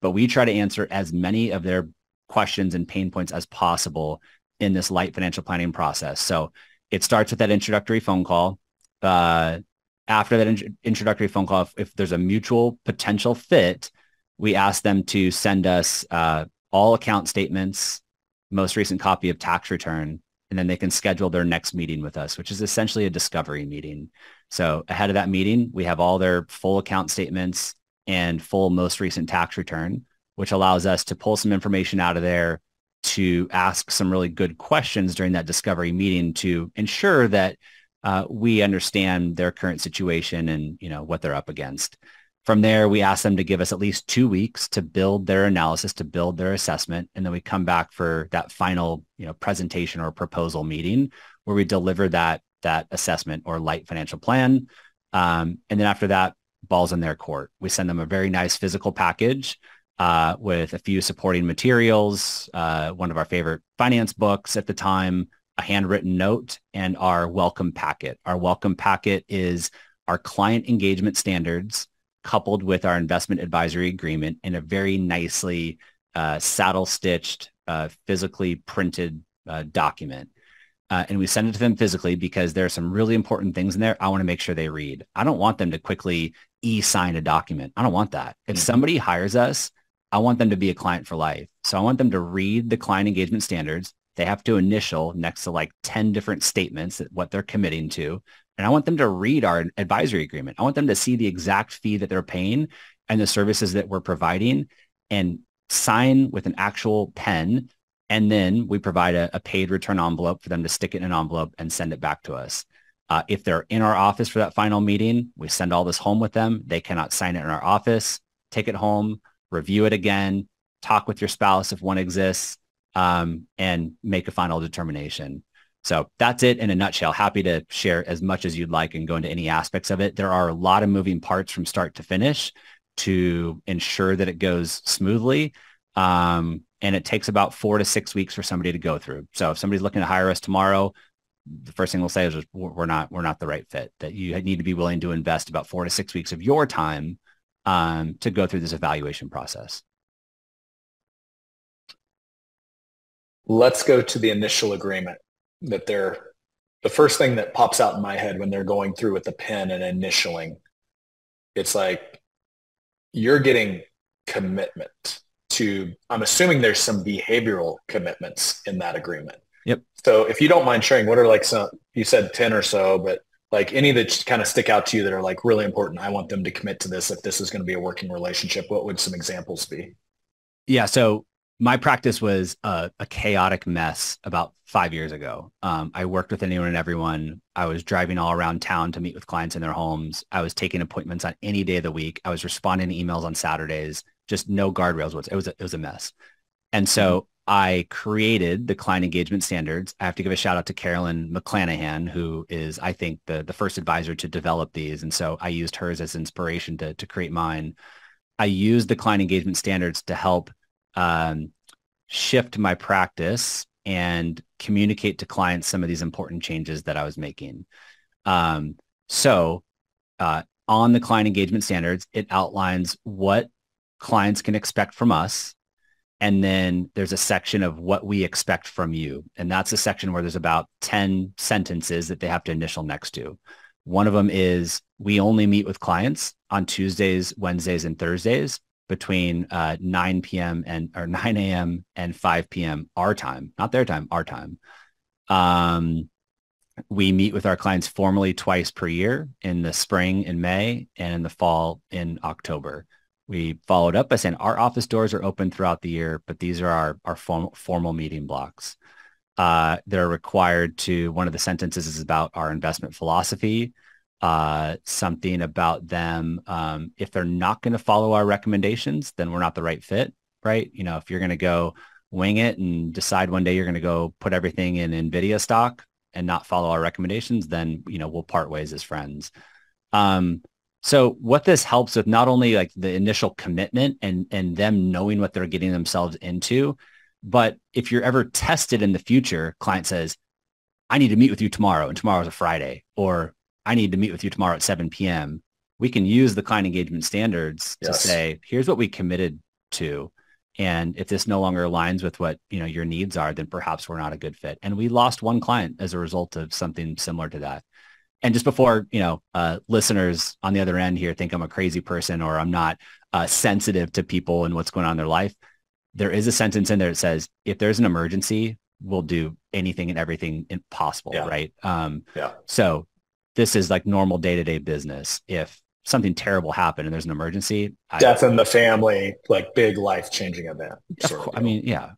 But we try to answer as many of their questions and pain points as possible in this light financial planning process. So it starts with that introductory phone call. After that introductory phone call, if there's a mutual potential fit, we ask them to send us all account statements, most recent copy of tax return, and then they can schedule their next meeting with us, which is essentially a discovery meeting. So ahead of that meeting, we have all their full account statements and full most recent tax return, which allows us to pull some information out of there, to ask some really good questions during that discovery meeting to ensure that we understand their current situation and, what they're up against. From there, we ask them to give us at least 2 weeks to build their analysis, to build their assessment. And then we come back for that final, presentation or proposal meeting where we deliver that assessment or light financial plan. And then after that, ball's in their court. We send them a very nice physical package with a few supporting materials, one of our favorite finance books at the time, a handwritten note, and our welcome packet. Our welcome packet is our client engagement standards coupled with our investment advisory agreement in a very nicely saddle-stitched, physically printed document. And we send it to them physically because there are some really important things in there I want to make sure they read. I don't want them to quickly e-sign a document. I don't want that. If somebody hires us, I want them to be a client for life. So I want them to read the client engagement standards. They have to initial next to like 10 different statements that what they're committing to. And I want them to read our advisory agreement. I want them to see the exact fee that they're paying and the services that we're providing and sign with an actual pen. And then we provide a paid return envelope for them to stick it in an envelope and send it back to us. If they're in our office for that final meeting, we send all this home with them. They cannot sign it in our office, take it home, review it again, talk with your spouse if one exists, and make a final determination. So that's it in a nutshell. Happy to share as much as you'd like and go into any aspects of it. There are a lot of moving parts from start to finish to ensure that it goes smoothly. And it takes about 4 to 6 weeks for somebody to go through. So if somebody's looking to hire us tomorrow, the first thing we'll say is we're not the right fit, that you need to be willing to invest about 4 to 6 weeks of your time to go through this evaluation process. Let's go to the initial agreement. The first thing that pops out in my head when they're going through with the pen and initialing, it's like you're getting commitment to, I'm assuming there's some behavioral commitments in that agreement. Yep. So if you don't mind sharing, what are like some, you said 10 or so, but like any that just kind of stick out to you that are like really important, I want them to commit to this if this is going to be a working relationship, what would some examples be? Yeah. So my practice was a chaotic mess about 5 years ago. I worked with anyone and everyone. I was driving all around town to meet with clients in their homes. I was taking appointments on any day of the week. I was responding to emails on Saturdays, just no guardrails. It was a mess. And so I created the client engagement standards. I have to give a shout out to Carolyn McClanahan, who is, I think, the first advisor to develop these. And so I used hers as inspiration to create mine. I used the client engagement standards to help shift my practice and communicate to clients some of these important changes that I was making. So on the client engagement standards, it outlines what clients can expect from us. And then there's a section of what we expect from you. And that's a section where there's about 10 sentences that they have to initial next to. One of them is, we only meet with clients on Tuesdays, Wednesdays, and Thursdays between 9 p.m. or 9 a.m. and 5 p.m. our time, not their time, our time. We meet with our clients formally twice per year, in the spring in May and in the fall in October. We followed up by saying our office doors are open throughout the year, but these are our formal meeting blocks. They're required to, one of the sentences is about our investment philosophy, something about them. If they're not going to follow our recommendations, then we're not the right fit, right? You know, if you're going to go wing it and decide one day you're going to go put everything in NVIDIA stock and not follow our recommendations, then, you know, we'll part ways as friends. So what this helps with, not only like the initial commitment and them knowing what they're getting themselves into, but if you're ever tested in the future, client says, I need to meet with you tomorrow, and tomorrow's a Friday, or I need to meet with you tomorrow at 7 p.m. We can use the client engagement standards to say, here's what we committed to. And if this no longer aligns with what, you know, your needs are, then perhaps we're not a good fit. And we lost one client as a result of something similar to that. And just before, you know, listeners on the other end here think I'm a crazy person or I'm not sensitive to people and what's going on in their life, there is a sentence in there that says, if there's an emergency, we'll do anything and everything possible, right? So this is like normal day-to-day business. If something terrible happened and there's an emergency, death in the family, like big life-changing event. I mean, yeah.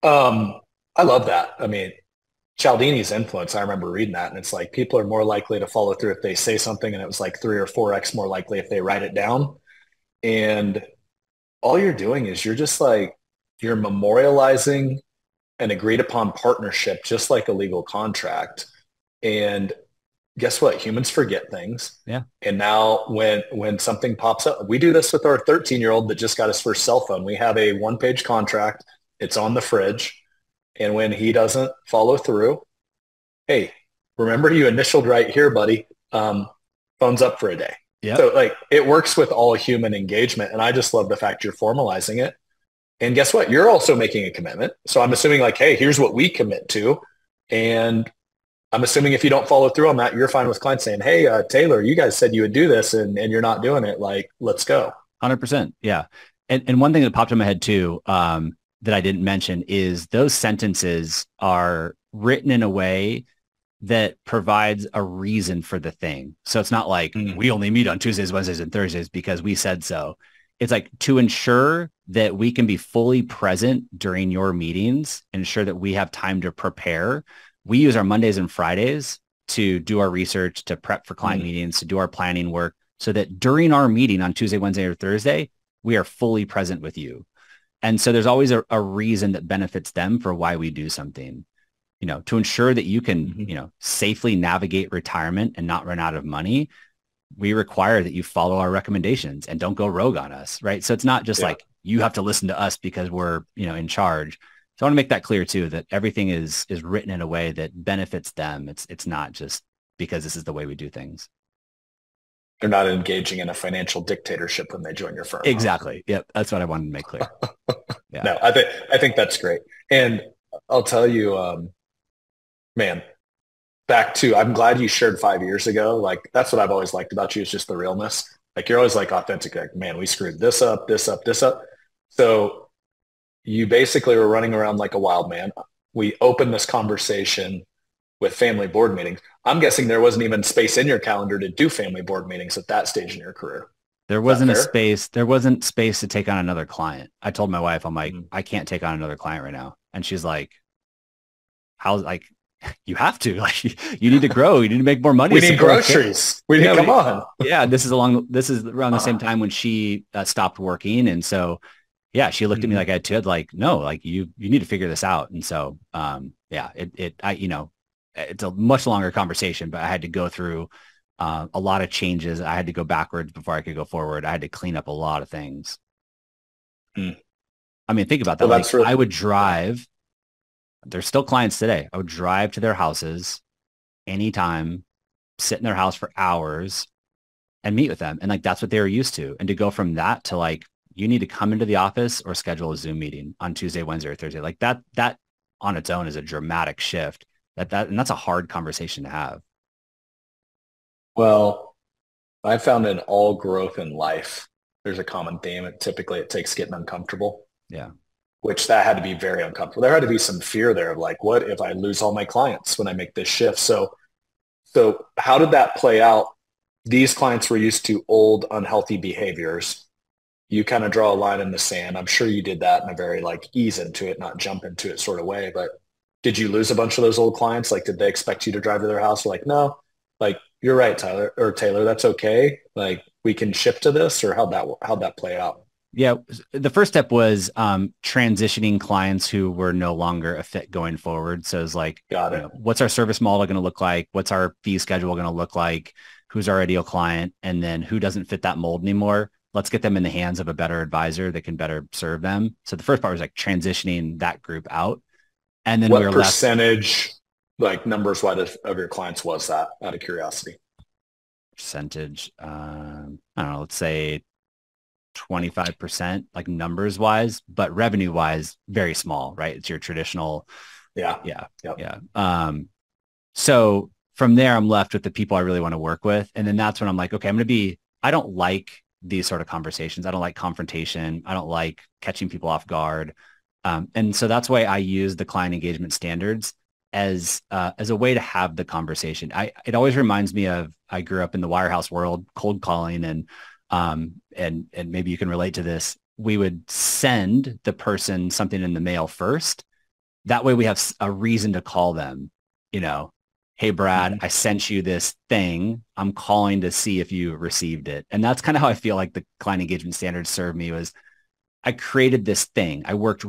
I love that. I mean, Cialdini's influence, I remember reading that, and it's like people are more likely to follow through if they say something, and it was like 3 or 4x more likely if they write it down. And all you're doing is you're memorializing an agreed upon partnership, just like a legal contract. And guess what? Humans forget things. Yeah. And now when something pops up, we do this with our 13-year-old that just got his first cell phone. We have a 1-page contract. It's on the fridge. And when he doesn't follow through, hey, remember you initialed right here, buddy. Phone's up for a day. Yeah. So like it works with all human engagement. And I just love the fact you're formalizing it. And guess what? You're also making a commitment. So I'm assuming like, hey, here's what we commit to. And I'm assuming if you don't follow through on that, you're fine with clients saying, hey, Taylor, you guys said you would do this and you're not doing it. Like, let's go. 100%. Yeah. And one thing that popped in my head too, that I didn't mention is those sentences are written in a way that provides a reason for the thing. So it's not like we only meet on Tuesdays, Wednesdays, and Thursdays because we said so. It's like to ensure that we can be fully present during your meetings, ensure that we have time to prepare. We use our Mondays and Fridays to do our research, to prep for client meetings, to do our planning work, so that during our meeting on Tuesday, Wednesday, or Thursday, we are fully present with you. And so there's always a reason that benefits them for why we do something, you know, to ensure that you can, you know, safely navigate retirement and not run out of money. We require that you follow our recommendations and don't go rogue on us. Right. So it's not just like you have to listen to us because we're, you know, in charge. So I want to make that clear too, that everything is written in a way that benefits them. It's not just because this is the way we do things. They're not engaging in a financial dictatorship when they join your firm. Exactly. Yep. That's what I wanted to make clear. Yeah. No, I think that's great. And I'll tell you, man, I'm glad you shared 5 years ago. Like, that's what I've always liked about you, is just the realness. Like, you're always like authentic. Like, man, we screwed this up, this up, this up. So you basically were running around like a wild man. We opened this conversation with family board meetings. I'm guessing there wasn't even space in your calendar to do family board meetings at that stage in your career. There wasn't there wasn't space to take on another client. I told my wife, I'm like, I can't take on another client right now. And she's like, how's, like, you have to, like, you need to grow. You need to make more money. We need groceries. We need, come on. Yeah. This is around the same time when she stopped working. And so, yeah, she looked at me like I had to, like, no, like you need to figure this out. And so, it's a much longer conversation, but I had to go through a lot of changes. I had to go backwards before I could go forward. I had to clean up a lot of things. I mean, think about that. Well, I would drive. There's still clients today. I would drive to their houses anytime, sit in their house for hours and meet with them. And like, that's what they were used to. And to go from that to like, You need to come into the office or schedule a Zoom meeting on Tuesday, Wednesday, or Thursday. Like that on its own is a dramatic shift and that's a hard conversation to have. Well, I found in all growth in life, there's a common theme. Typically it takes getting uncomfortable, Yeah. which that had to be very uncomfortable. There had to be some fear there of like, what if I lose all my clients when I make this shift? So how did that play out? These clients were used to old, unhealthy behaviors. You kind of draw a line in the sand. I'm sure you did that in a very like ease into it, not jump into it sort of way. But did you lose a bunch of those old clients? Like, did they expect you to drive to their house? Like, no, like you're right, Tyler or Taylor, that's okay. Like we can shift to this, or how'd that play out? Yeah. The first step was transitioning clients who were no longer a fit going forward. So it's like, Got it. What's our service model going to look like? What's our fee schedule going to look like? Who's our ideal client? And then who doesn't fit that mold anymore? Let's get them in the hands of a better advisor that can better serve them. So the first part was like transitioning that group out. And then what we were percentage, like numbers wise, of your clients was that, out of curiosity? Percentage, I don't know, let's say 25%, like numbers wise, but revenue wise, very small, right? It's your traditional. Yeah. Yeah. Yep. Yeah. So from there, I'm left with the people I really want to work with. And then that's when I'm like, okay, I don't like these sort of conversations. I don't like confrontation. I don't like catching people off guard. And so that's why I use the client engagement standards as a way to have the conversation. It always reminds me of, I grew up in the wirehouse world, cold calling, and maybe you can relate to this. We would send the person something in the mail first. That way we have a reason to call them, hey, Brad, I sent you this thing. I'm calling to see if you received it. And that's kind of how I feel like the client engagement standards served me. Was I created this thing. I worked,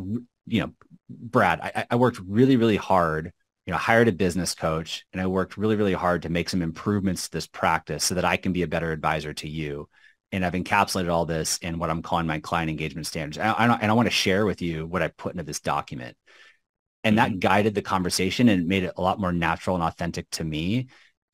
Brad, I worked really, really hard, hired a business coach, and I worked really, really hard to make some improvements to this practice so that I can be a better advisor to you. And I've encapsulated all this in what I'm calling my client engagement standards. And I want to share with you what I put into this document. And that guided the conversation and made it a lot more natural and authentic to me.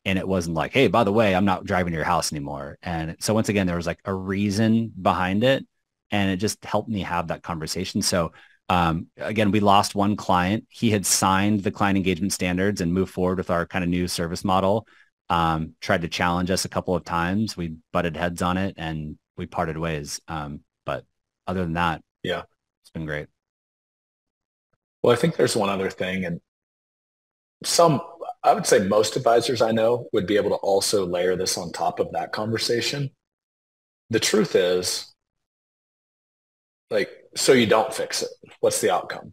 And it wasn't like, hey, by the way, I'm not driving to your house anymore. And so once again, there was like a reason behind it. And it just helped me have that conversation. So again, we lost one client. He had signed the client engagement standards and moved forward with our kind of new service model. Tried to challenge us a couple of times. We butted heads on it and we parted ways. But other than that, yeah, it's been great. Well, I think there's one other thing, and I would say most advisors I know would be able to also layer this on top of that conversation. The truth is, like, so you don't fix it. What's the outcome?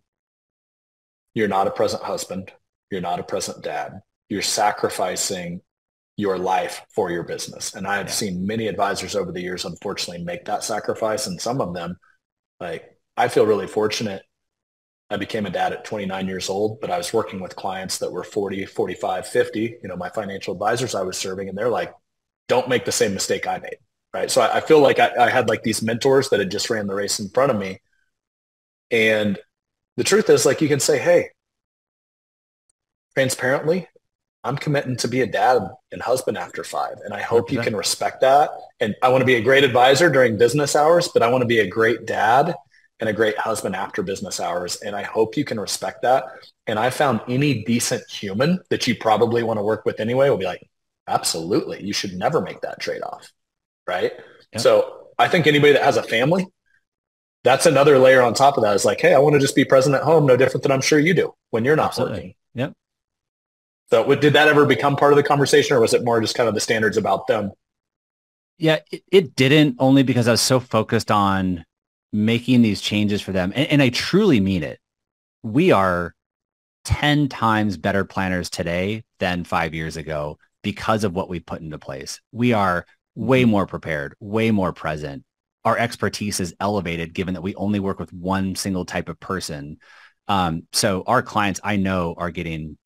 You're not a present husband. You're not a present dad. You're sacrificing your life for your business. And I've seen many advisors over the years, unfortunately, make that sacrifice. And some of them, like, I feel really fortunate. I became a dad at 29 years old, but I was working with clients that were 40, 45, 50, my financial advisors I was serving, and they're like, don't make the same mistake I made. Right. So I feel like I had like these mentors that had just ran the race in front of me. And the truth is, like, you can say, hey, transparently, I'm committing to be a dad and husband after 5. And I hope 100%. You can respect that. And I want to be a great advisor during business hours, but I want to be a great dad and a great husband after business hours. And I hope you can respect that. And I found any decent human that you probably want to work with anyway will be like, absolutely. You should never make that trade-off. Right. Yep. So I think anybody that has a family, that's another layer on top of that, is like, hey, I want to just be present at home. No different than I'm sure you do when you're not absolutely. Working. Yep. So did that ever become part of the conversation, or was it more just kind of the standards about them? Yeah, it didn't, only because I was so focused on making these changes for them. And I truly mean it. We are 10 times better planners today than 5 years ago because of what we put into place. We are way more prepared, way more present. Our expertise is elevated given that we only work with one single type of person. So our clients, I know, are getting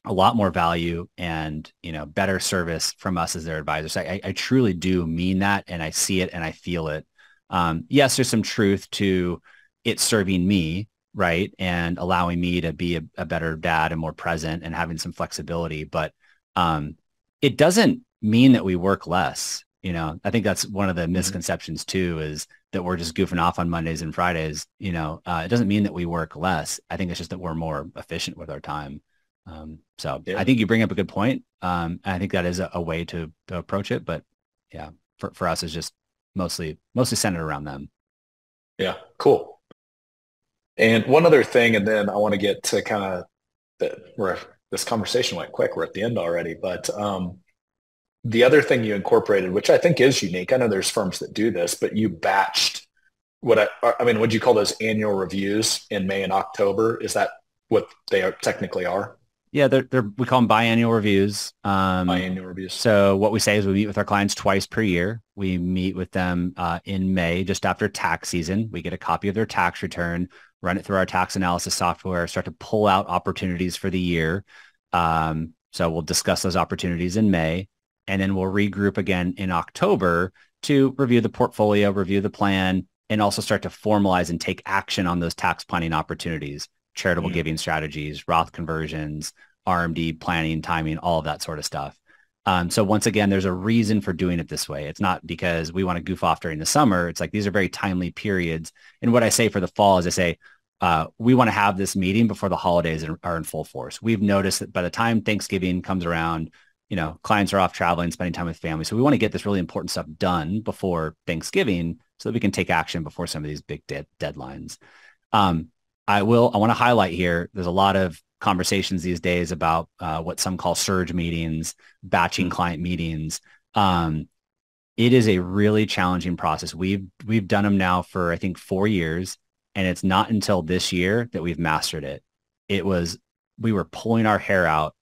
a lot more value and, better service from us as their advisors. I truly do mean that. And I see it and I feel it. Yes, there's some truth to it serving me, right? And allowing me to be a better dad and more present and having some flexibility. But it doesn't mean that we work less. I think that's one of the misconceptions too, is that we're just goofing off on Mondays and Fridays. It doesn't mean that we work less. I think it's just that we're more efficient with our time. So I think you bring up a good point. And I think that is a way to approach it. But yeah, for us, it's just mostly centered around them. Yeah, cool. And one other thing, and then I want to get to kind of this conversation went quick. We're at the end already, but the other thing you incorporated, which I think is unique, I know there's firms that do this, but you batched would you call those annual reviews in May and October? Is that what they technically are? Yeah, we call them biannual reviews. Biannual reviews. So what we say is we meet with our clients twice per year. We meet with them in May, just after tax season. We get a copy of their tax return, run it through our tax analysis software, start to pull out opportunities for the year. So we'll discuss those opportunities in May, and then we'll regroup again in October to review the portfolio, review the plan, and also start to formalize and take action on those tax planning opportunities, charitable giving strategies, Roth conversions, RMD planning, timing, all of that sort of stuff. So once again, there's a reason for doing it this way. It's not because we want to goof off during the summer. It's like, these are very timely periods. And what I say for the fall is I say, we want to have this meeting before the holidays are in full force. We've noticed that by the time Thanksgiving comes around, clients are off traveling, spending time with family. So we want to get this really important stuff done before Thanksgiving so that we can take action before some of these big deadlines. I want to highlight here, there's a lot of conversations these days about what some call surge meetings, batching client meetings. It is a really challenging process. We've done them now for, I think, 4 years, and it's not until this year that we've mastered it. We were pulling our hair out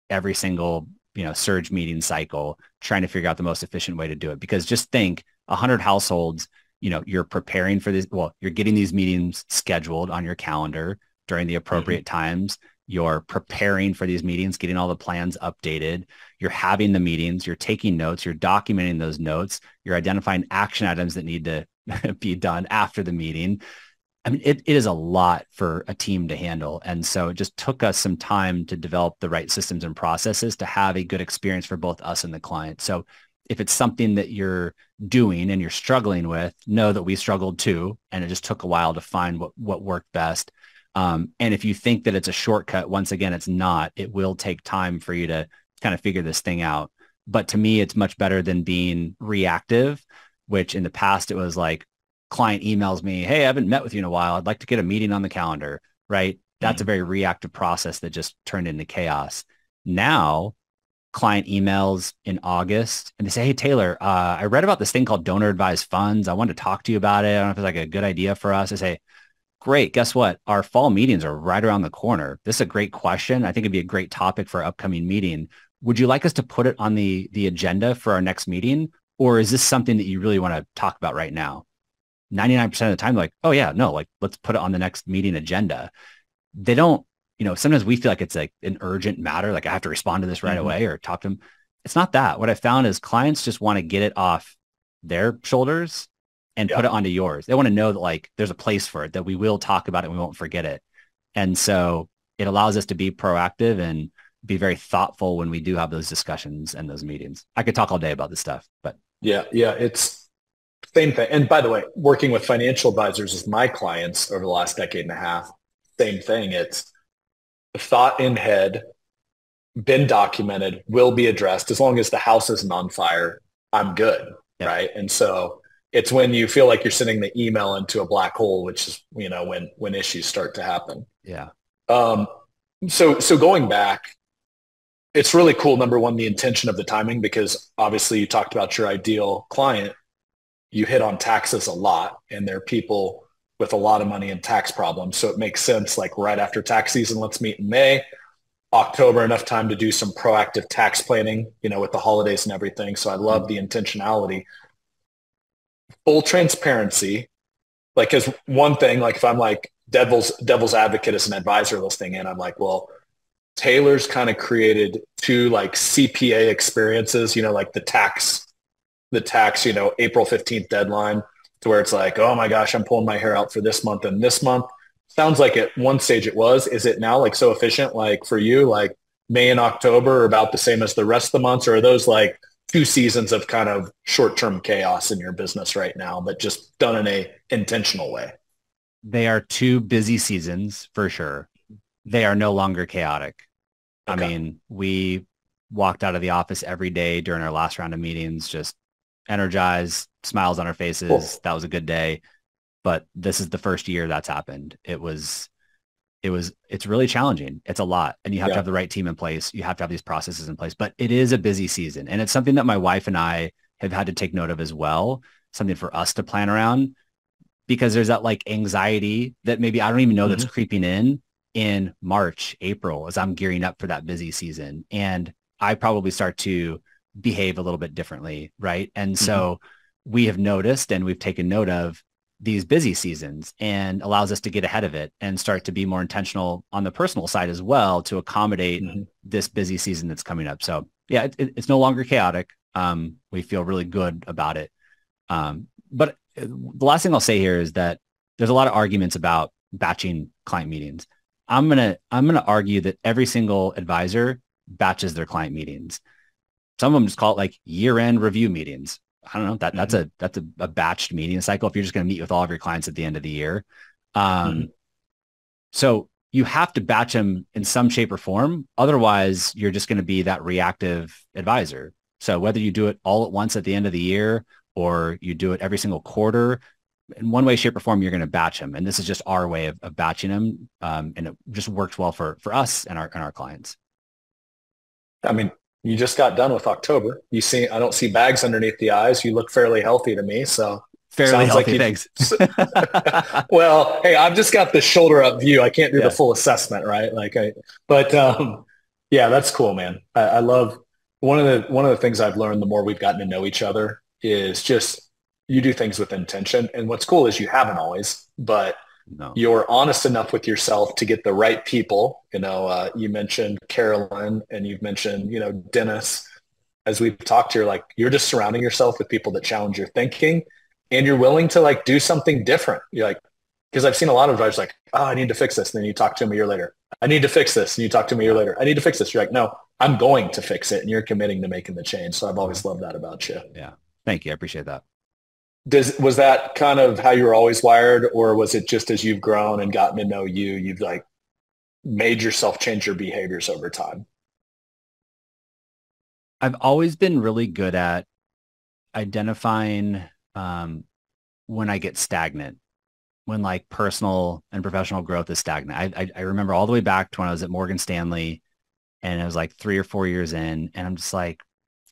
every single, surge meeting cycle, trying to figure out the most efficient way to do it. Because just think, 100 households, you're preparing for this. Well, you're getting these meetings scheduled on your calendar during the appropriate times. You're preparing for these meetings, getting all the plans updated. You're having the meetings, you're taking notes, you're documenting those notes, you're identifying action items that need to be done after the meeting. I mean, it is a lot for a team to handle. And so it just took us some time to develop the right systems and processes to have a good experience for both us and the client. So if it's something that you're doing and you're struggling with, know that we struggled too. And it just took a while to find what worked best. And if you think that it's a shortcut, once again, it's not. It will take time for you to kind of figure this thing out. But to me, it's much better than being reactive, which in the past it was like, client emails me, hey, I haven't met with you in a while. I'd like to get a meeting on the calendar, right? That's a very reactive process that just turned into chaos. Now, client emails in August and they say, hey, Taylor, I read about this thing called donor advised funds. I wanted to talk to you about it. I don't know if it's like a good idea for us. I say, great. Guess what? Our fall meetings are right around the corner. This is a great question. I think it'd be a great topic for our upcoming meeting. Would you like us to put it on the agenda for our next meeting? Or is this something that you really want to talk about right now? 99% of the time, like, oh yeah, no, like let's put it on the next meeting agenda. They don't, sometimes we feel like it's like an urgent matter. Like I have to respond to this right away or talk to them. It's not that. What I found is clients just want to get it off their shoulders and put it onto yours. They want to know that like there's a place for it, that we will talk about it and we won't forget it. And so it allows us to be proactive and be very thoughtful when we do have those discussions and those meetings. I could talk all day about this stuff, but yeah, it's same thing. And by the way, working with financial advisors as my clients over the last decade and a half, same thing. It's thought in head, been documented, will be addressed. As long as the house isn't on fire, I'm good, right? And so it's when you feel like you're sending the email into a black hole, which is, when issues start to happen. Yeah. So going back, it's really cool. Number one, the intention of the timing, because obviously you talked about your ideal client. You hit on taxes a lot, and there are people with a lot of money and tax problems. So it makes sense, like right after tax season, let's meet in May, October, enough time to do some proactive tax planning, with the holidays and everything. So I love the intentionality. Full transparency, like as one thing, like if I'm like devil's advocate as an advisor listening in, I'm like, well, Taylor's kind of created 2 like CPA experiences, like the tax, April 15th deadline, to where it's like, oh my gosh, I'm pulling my hair out for this month and this month. Sounds like at one stage it was. Is it now like so efficient? Like for you, like May and October are about the same as the rest of the months, or are those like two seasons of kind of short-term chaos in your business right now, but just done in a intentional way. They are two busy seasons for sure. They are no longer chaotic. Okay. I mean, we walked out of the office every day during our last round of meetings, just energized, smiles on our faces. Cool. That was a good day. But this is the first year that's happened. It's really challenging. It's a lot. And you have to have the right team in place. You have to have these processes in place, but it is a busy season. And it's something that my wife and I have had to take note of as well. Something for us to plan around, because there's that like anxiety that maybe I don't even know that's creeping in March, April, as I'm gearing up for that busy season. And I probably start to behave a little bit differently. Right. And so we have noticed and we've taken note of these busy seasons, and allows us to get ahead of it and start to be more intentional on the personal side as well to accommodate this busy season that's coming up. So yeah, it's no longer chaotic. We feel really good about it. But the last thing I'll say here is that there's a lot of arguments about batching client meetings. I'm going to argue that every single advisor batches their client meetings. Some of them just call it like year-end review meetings. I don't know, that's a batched meeting cycle if you're just going to meet with all of your clients at the end of the year. So you have to batch them in some shape or form. Otherwise, you're just going to be that reactive advisor. So whether you do it all at once at the end of the year or you do it every single quarter, in one way, shape, or form, you're going to batch them. And this is just our way of batching them. And it just works well for us and our clients. I mean, you just got done with October. I don't see bags underneath the eyes. You look fairly healthy to me. So fairly healthy. Thanks. Well, hey, I've just got the shoulder up view. I can't do the full assessment, right? Yeah, that's cool, man. I love one of the things I've learned the more we've gotten to know each other is just you do things with intention. And what's cool is you haven't always, but you're honest enough with yourself to get the right people. You mentioned Carolyn and you've mentioned, Dennis. As we've talked here, like you're just surrounding yourself with people that challenge your thinking and you're willing to like do something different. You're like, because I've seen a lot of advisors like, oh, I need to fix this. And then you talk to them a year later. I need to fix this. And you talk to them a year later. I need to fix this. You're like, no, I'm going to fix it. And you're committing to making the change. So I've always loved that about you. Yeah. Thank you. I appreciate that. Was that kind of how you were always wired, or was it just as you've grown and gotten to know you, you've like made yourself change your behaviors over time? I've always been really good at identifying when I get stagnant, when like personal and professional growth is stagnant. I remember all the way back to when I was at Morgan Stanley and it was like 3 or 4 years in and I'm just like,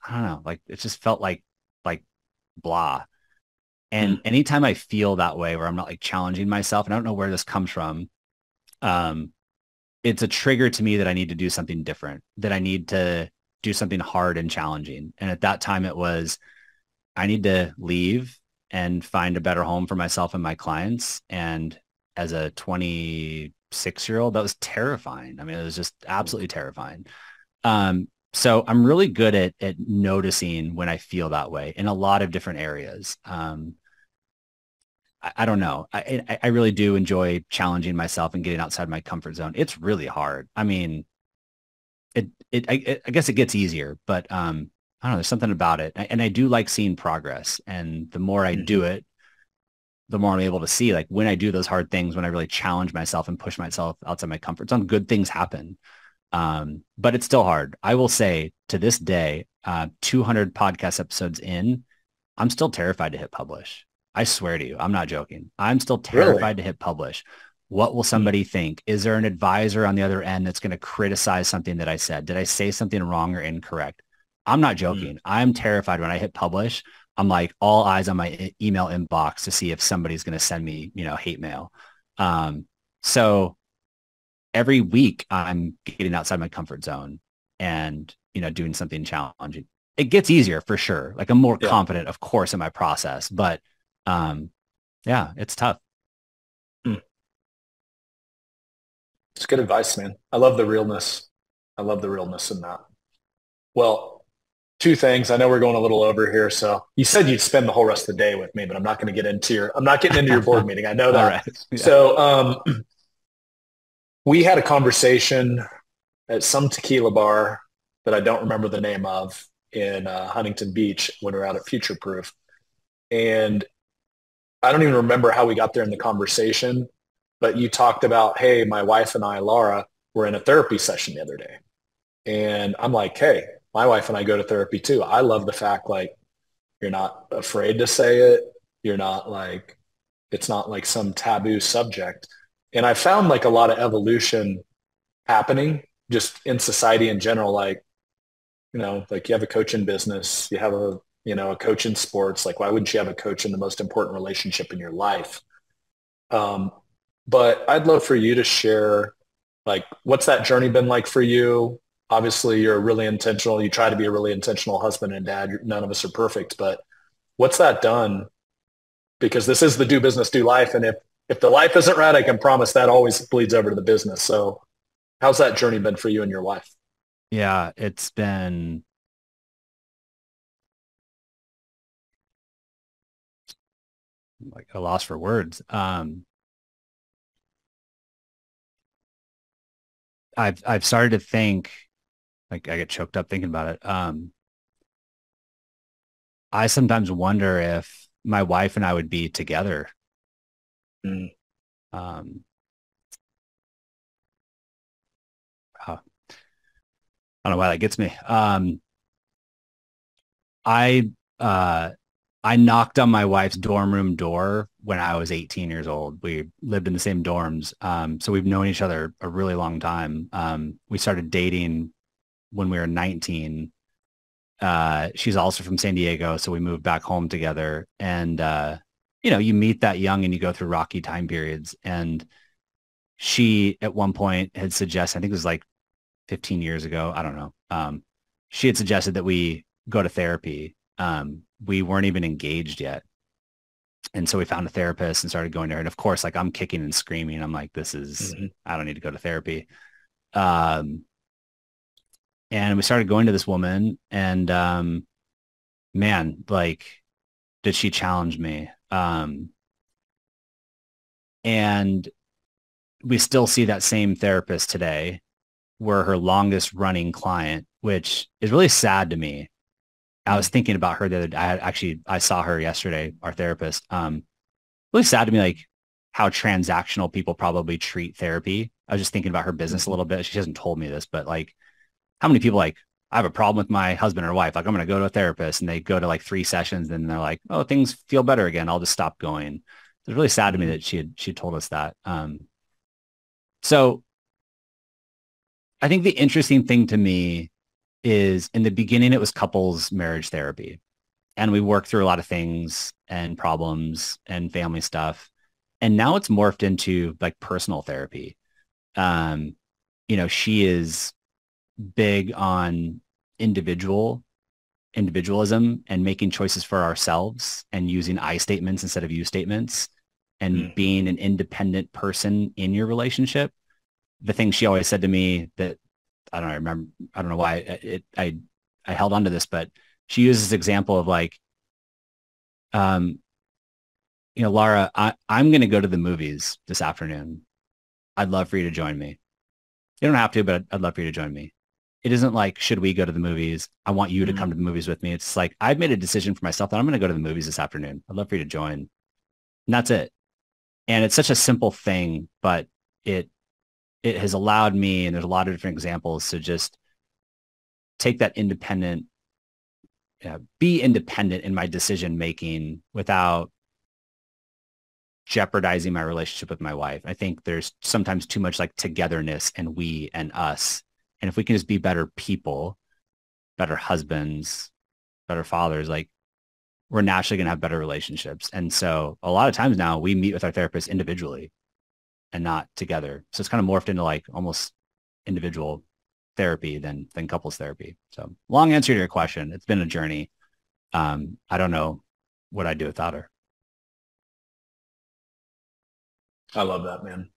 I don't know, like it just felt like blah. And anytime I feel that way where I'm not like challenging myself, and I don't know where this comes from, it's a trigger to me that I need to do something different, that I need to do something hard and challenging. And at that time it was, I need to leave and find a better home for myself and my clients. And as a 26-year-old, that was terrifying. I mean, it was just absolutely terrifying. So I'm really good at noticing when I feel that way in a lot of different areas. I don't know. I really do enjoy challenging myself and getting outside my comfort zone. It's really hard. I mean, I guess it gets easier, but I don't know. There's something about it, and I do like seeing progress. And the more I do it, the more I'm able to see like when I do those hard things, when I really challenge myself and push myself outside my comfort zone, good things happen. But it's still hard. I will say to this day, 200 podcast episodes in, I'm still terrified to hit publish. I swear to you, I'm not joking. I'm still terrified to hit publish. What will somebody think? Is there an advisor on the other end that's going to criticize something that I said? Did I say something wrong or incorrect? I'm not joking. I'm terrified when I hit publish. I'm like all eyes on my email inbox to see if somebody's going to send me, hate mail. So every week I'm getting outside my comfort zone and, doing something challenging. It gets easier for sure. Like I'm more confident, of course, in my process, but it's tough. It's good advice, man. I love the realness. I love the realness in that. Well, 2 things. I know we're going a little over here. So you said you'd spend the whole rest of the day with me, but I'm not getting into your board meeting. I know that. All right. Yeah. So we had a conversation at some tequila bar that I don't remember the name of. in Huntington Beach when we were out at Future Proof. And I don't even remember how we got there in the conversation, but you talked about, hey, my wife and I, Laura, were in a therapy session the other day. And I'm like, hey, my wife and I go to therapy too. I love the fact like you're not afraid to say it. You're not like, it's not like some taboo subject. And I found like a lot of evolution happening just in society in general. Like, like you have a coach in business, you have a coach in sports. Like, why wouldn't you have a coach in the most important relationship in your life? But I'd love for you to share, like, what's that journey been like for you? Obviously, you're really intentional. You try to be a really intentional husband and dad. None of us are perfect, but what's that done? Because this is the do business, do life. And if the life isn't right, I can promise that always bleeds over to the business. So how's that journey been for you and your wife? Yeah, it's been like a loss for words. I've started to think, like I get choked up thinking about it. I sometimes wonder if my wife and I would be together. Mm. Um, I don't know why that gets me. I uh, I knocked on my wife's dorm room door when I was 18 years old. We lived in the same dorms. So we've known each other a really long time. We started dating when we were 19. She's also from San Diego, so we moved back home together. And you meet that young and you go through rocky time periods. And she at one point had suggested, I think it was like 15 years ago, I don't know. She had suggested that we go to therapy. We weren't even engaged yet. And so we found a therapist and started going to her. And of course, like I'm kicking and screaming. I'm like, I don't need to go to therapy. And we started going to this woman and, man, like, did she challenge me? And we still see that same therapist today. We're her longest running client, which is really sad to me. I was thinking about her the other day. I saw her yesterday, our therapist. Really sad to me, like how transactional people probably treat therapy. I was just thinking about her business a little bit. She hasn't told me this, but like how many people like, I have a problem with my husband or wife. Like I'm going to go to a therapist and they go to like 3 sessions and they're like, oh, things feel better again. I'll just stop going. It's really sad to me that she told us that. So I think the interesting thing to me is in the beginning, it was couples marriage therapy. And we worked through a lot of things and problems and family stuff. And now it's morphed into like personal therapy. She is big on individualism and making choices for ourselves and using I statements instead of you statements and being an independent person in your relationship. The thing she always said to me that I don't know why I held on to this, but she uses this example of like, Laura, I'm going to go to the movies this afternoon. I'd love for you to join me. You don't have to, but I'd love for you to join me. It isn't like, should we go to the movies? I want you to come to the movies with me. It's like, I've made a decision for myself that I'm going to go to the movies this afternoon. I'd love for you to join. And that's it. And it's such a simple thing, but it has allowed me, and there's a lot of different examples, to just take that independent, be independent in my decision making without jeopardizing my relationship with my wife. I think there's sometimes too much like togetherness and we and us. And if we can just be better people, better husbands, better fathers, like we're naturally going to have better relationships. And so a lot of times now we meet with our therapist individually and not together. So it's kind of morphed into like almost individual therapy than couples therapy. So long answer to your question. It's been a journey. I don't know what I'd do without her. I love that, man.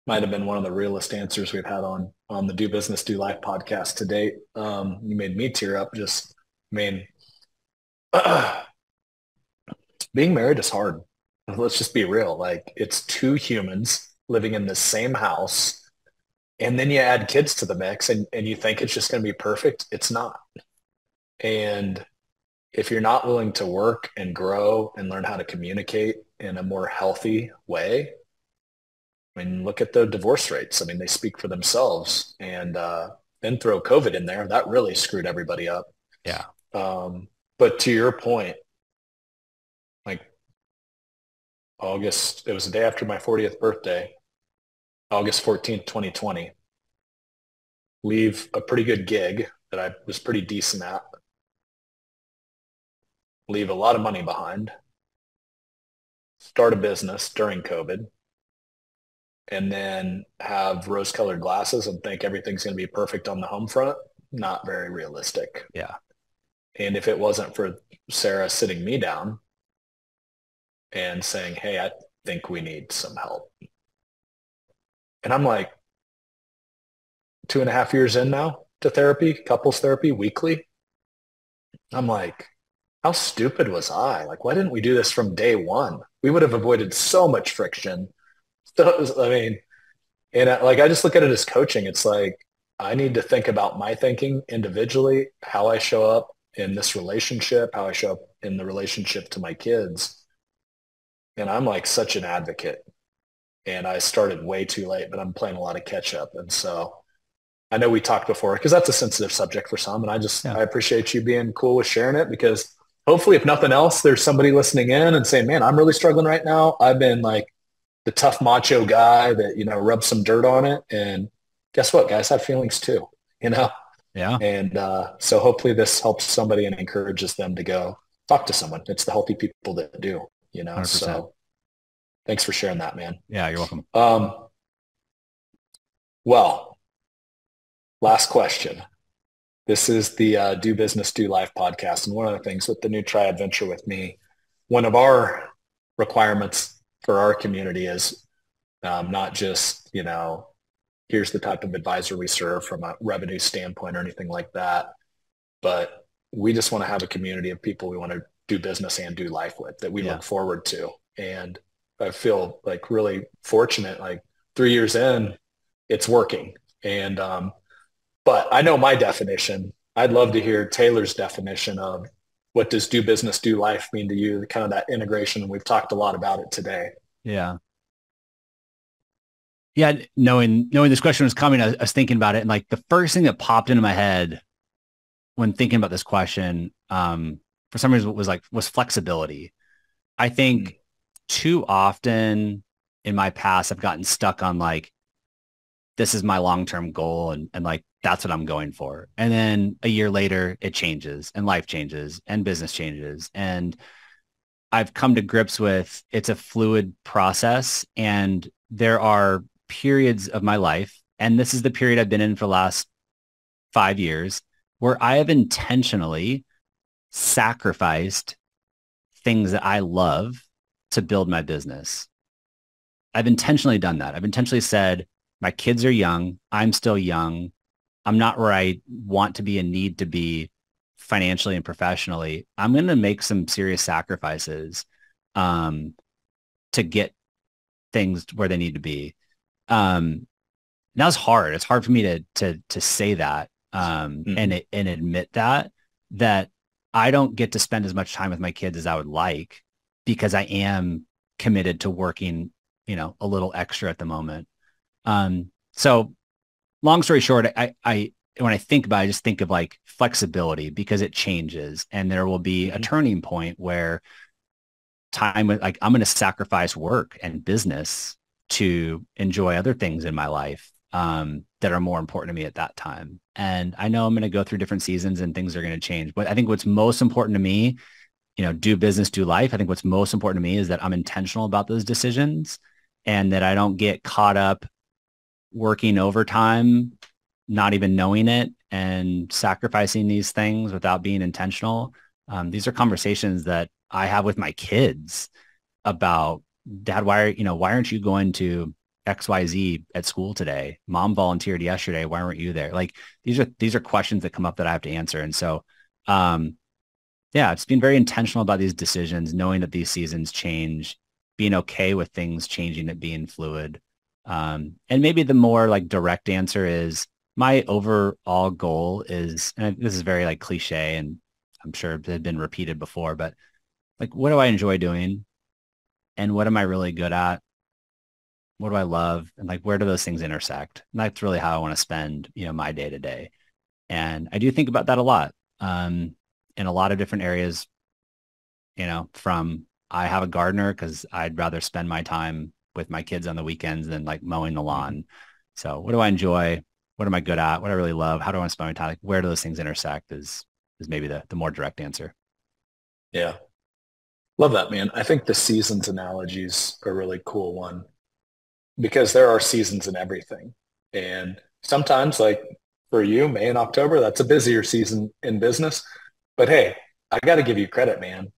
Might have been one of the realest answers we've had on the Do Business, Do Life podcast to date. You made me tear up. Just, I mean, being married is hard. Let's just be real. Like it's 2 humans living in the same house And then you add kids to the mix and you think it's just going to be perfect. It's not. And if you're not willing to work and grow and learn how to communicate in a more healthy way, I mean, look at the divorce rates. I mean, they speak for themselves. And then throw COVID in there. That really screwed everybody up. Yeah. But to your point, like August, it was the day after my 40th birthday, August 14th, 2020, leave a pretty good gig that I was pretty decent at, leave a lot of money behind, start a business during COVID, and then have rose-colored glasses and think everything's going to be perfect on the home front. Not very realistic. Yeah. And if it wasn't for Sarah sitting me down and saying, hey, I think we need some help. And I'm like 2.5 years in now to therapy, couples therapy, weekly. I'm like, how stupid was I? Like, why didn't we do this from day one? We would have avoided so much friction. So, I mean, and I just look at it as coaching. It's like, I need to think about my thinking individually, how I show up in this relationship, how I show up in the relationship to my kids. And I'm like such an advocate. And I started way too late, but I'm playing a lot of catch up. And so I know we talked before because that's a sensitive subject for some. And I appreciate you being cool with sharing it, because hopefully, if nothing else, there's somebody listening in and saying, man, I'm really struggling right now. I've been like the tough macho guy that, rubs some dirt on it. And guess what? Guys have feelings too, Yeah. And so hopefully this helps somebody and encourages them to go talk to someone. It's the healthy people that do, 100%. So thanks for sharing that, man. Yeah, you're welcome. Well, last question. This is the Do Business, Do Life podcast. And one of the things with the new Triad venture with me, one of our requirements for our community is not just, here's the type of advisor we serve from a revenue standpoint or anything like that, but we just want to have a community of people we want to do business and do life with that we look forward to. And I feel like really fortunate, like 3 years in, it's working. And, but I know my definition. I'd love to hear Taylor's definition of what does do business, do life mean to you, kind of that integration. We've talked a lot about it today. Yeah. Yeah. Knowing this question was coming, I was thinking about it. And like the first thing that popped into my head when thinking about this question, for some reason was flexibility. I think too often in my past, I've gotten stuck on like, this is my long-term goal. And like, that's what I'm going for. And then a year later it changes and life changes and business changes. And I've come to grips with it's a fluid process. And there are periods of my life, and this is the period I've been in for the last 5 years, where I have intentionally sacrificed things that I love to build my business. I've intentionally done that. I've intentionally said, my kids are young. I'm still young. I'm not where I want to be and need to be financially and professionally. I'm going to make some serious sacrifices to get things where they need to be. That's hard. It's hard for me to say that and admit that I don't get to spend as much time with my kids as I would like because I am committed to working, a little extra at the moment. So long story short, I when I think about it, I just think of like flexibility because it changes and there will be a turning point where time with like, I'm going to sacrifice work and business to enjoy other things in my life that are more important to me at that time. And I know I'm going to go through different seasons and things are going to change. But I think what's most important to me, do business, do life. I think what's most important to me is that I'm intentional about those decisions and that I don't get caught up working overtime, not even knowing it and sacrificing these things without being intentional. These are conversations that I have with my kids about, Dad, why aren't you going to XYZ at school today? Mom volunteered yesterday. Why weren't you there? Like these are questions that come up that I have to answer. And so, it's being very intentional about these decisions, knowing that these seasons change, being okay with things changing, it being fluid. And maybe the more like direct answer is my overall goal is, and this is very like cliche and I'm sure it had been repeated before, but like, what do I enjoy doing? And what am I really good at? What do I love? And like, where do those things intersect? And that's really how I want to spend, my day to day. And I do think about that a lot, in a lot of different areas, from I have a gardener because I'd rather spend my time with my kids on the weekends than like mowing the lawn. So what do I enjoy? What am I good at? What do I really love? How do I want to spend my time? Like, where do those things intersect is maybe the more direct answer. Yeah. Love that, man. I think the seasons analogy is a really cool one because there are seasons in everything. And sometimes, like for you, May and October, that's a busier season in business. But hey, I got to give you credit, man.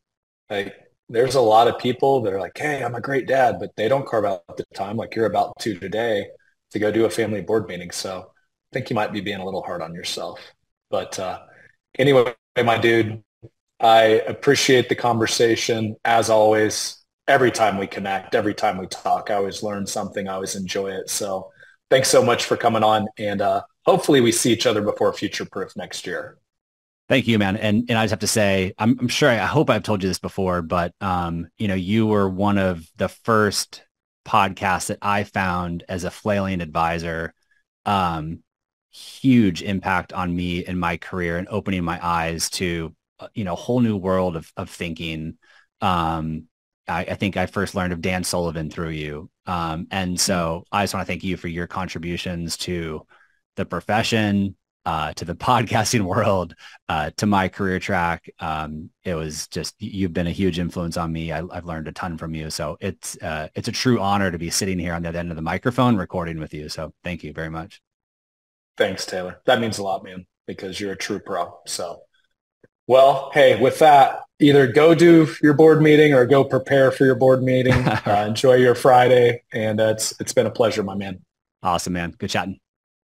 Like there's a lot of people that are like, hey, I'm a great dad, but they don't carve out the time like you're about to today to go do a family board meeting. So I think you might be being a little hard on yourself. But anyway, my dude, I appreciate the conversation as always. Every time we connect, every time we talk, I always learn something. I always enjoy it. So thanks so much for coming on. And hopefully we see each other before Future Proof next year. Thank you, man. And I just have to say, I'm sure, I hope I've told you this before, but, you were one of the first podcasts that I found as a flailing advisor. Huge impact on me in my career and opening my eyes to, a whole new world of thinking. I think I first learned of Dan Sullivan through you. And so I just want to thank you for your contributions to the profession, to the podcasting world, to my career track. It was just, you've been a huge influence on me. I've learned a ton from you. So it's a true honor to be sitting here on the other end of the microphone recording with you. So thank you very much. Thanks, Taylor. That means a lot, man, because you're a true pro. So, well, hey, with that, either go do your board meeting or go prepare for your board meeting. Enjoy your Friday. And it's been a pleasure, my man. Awesome, man. Good chatting.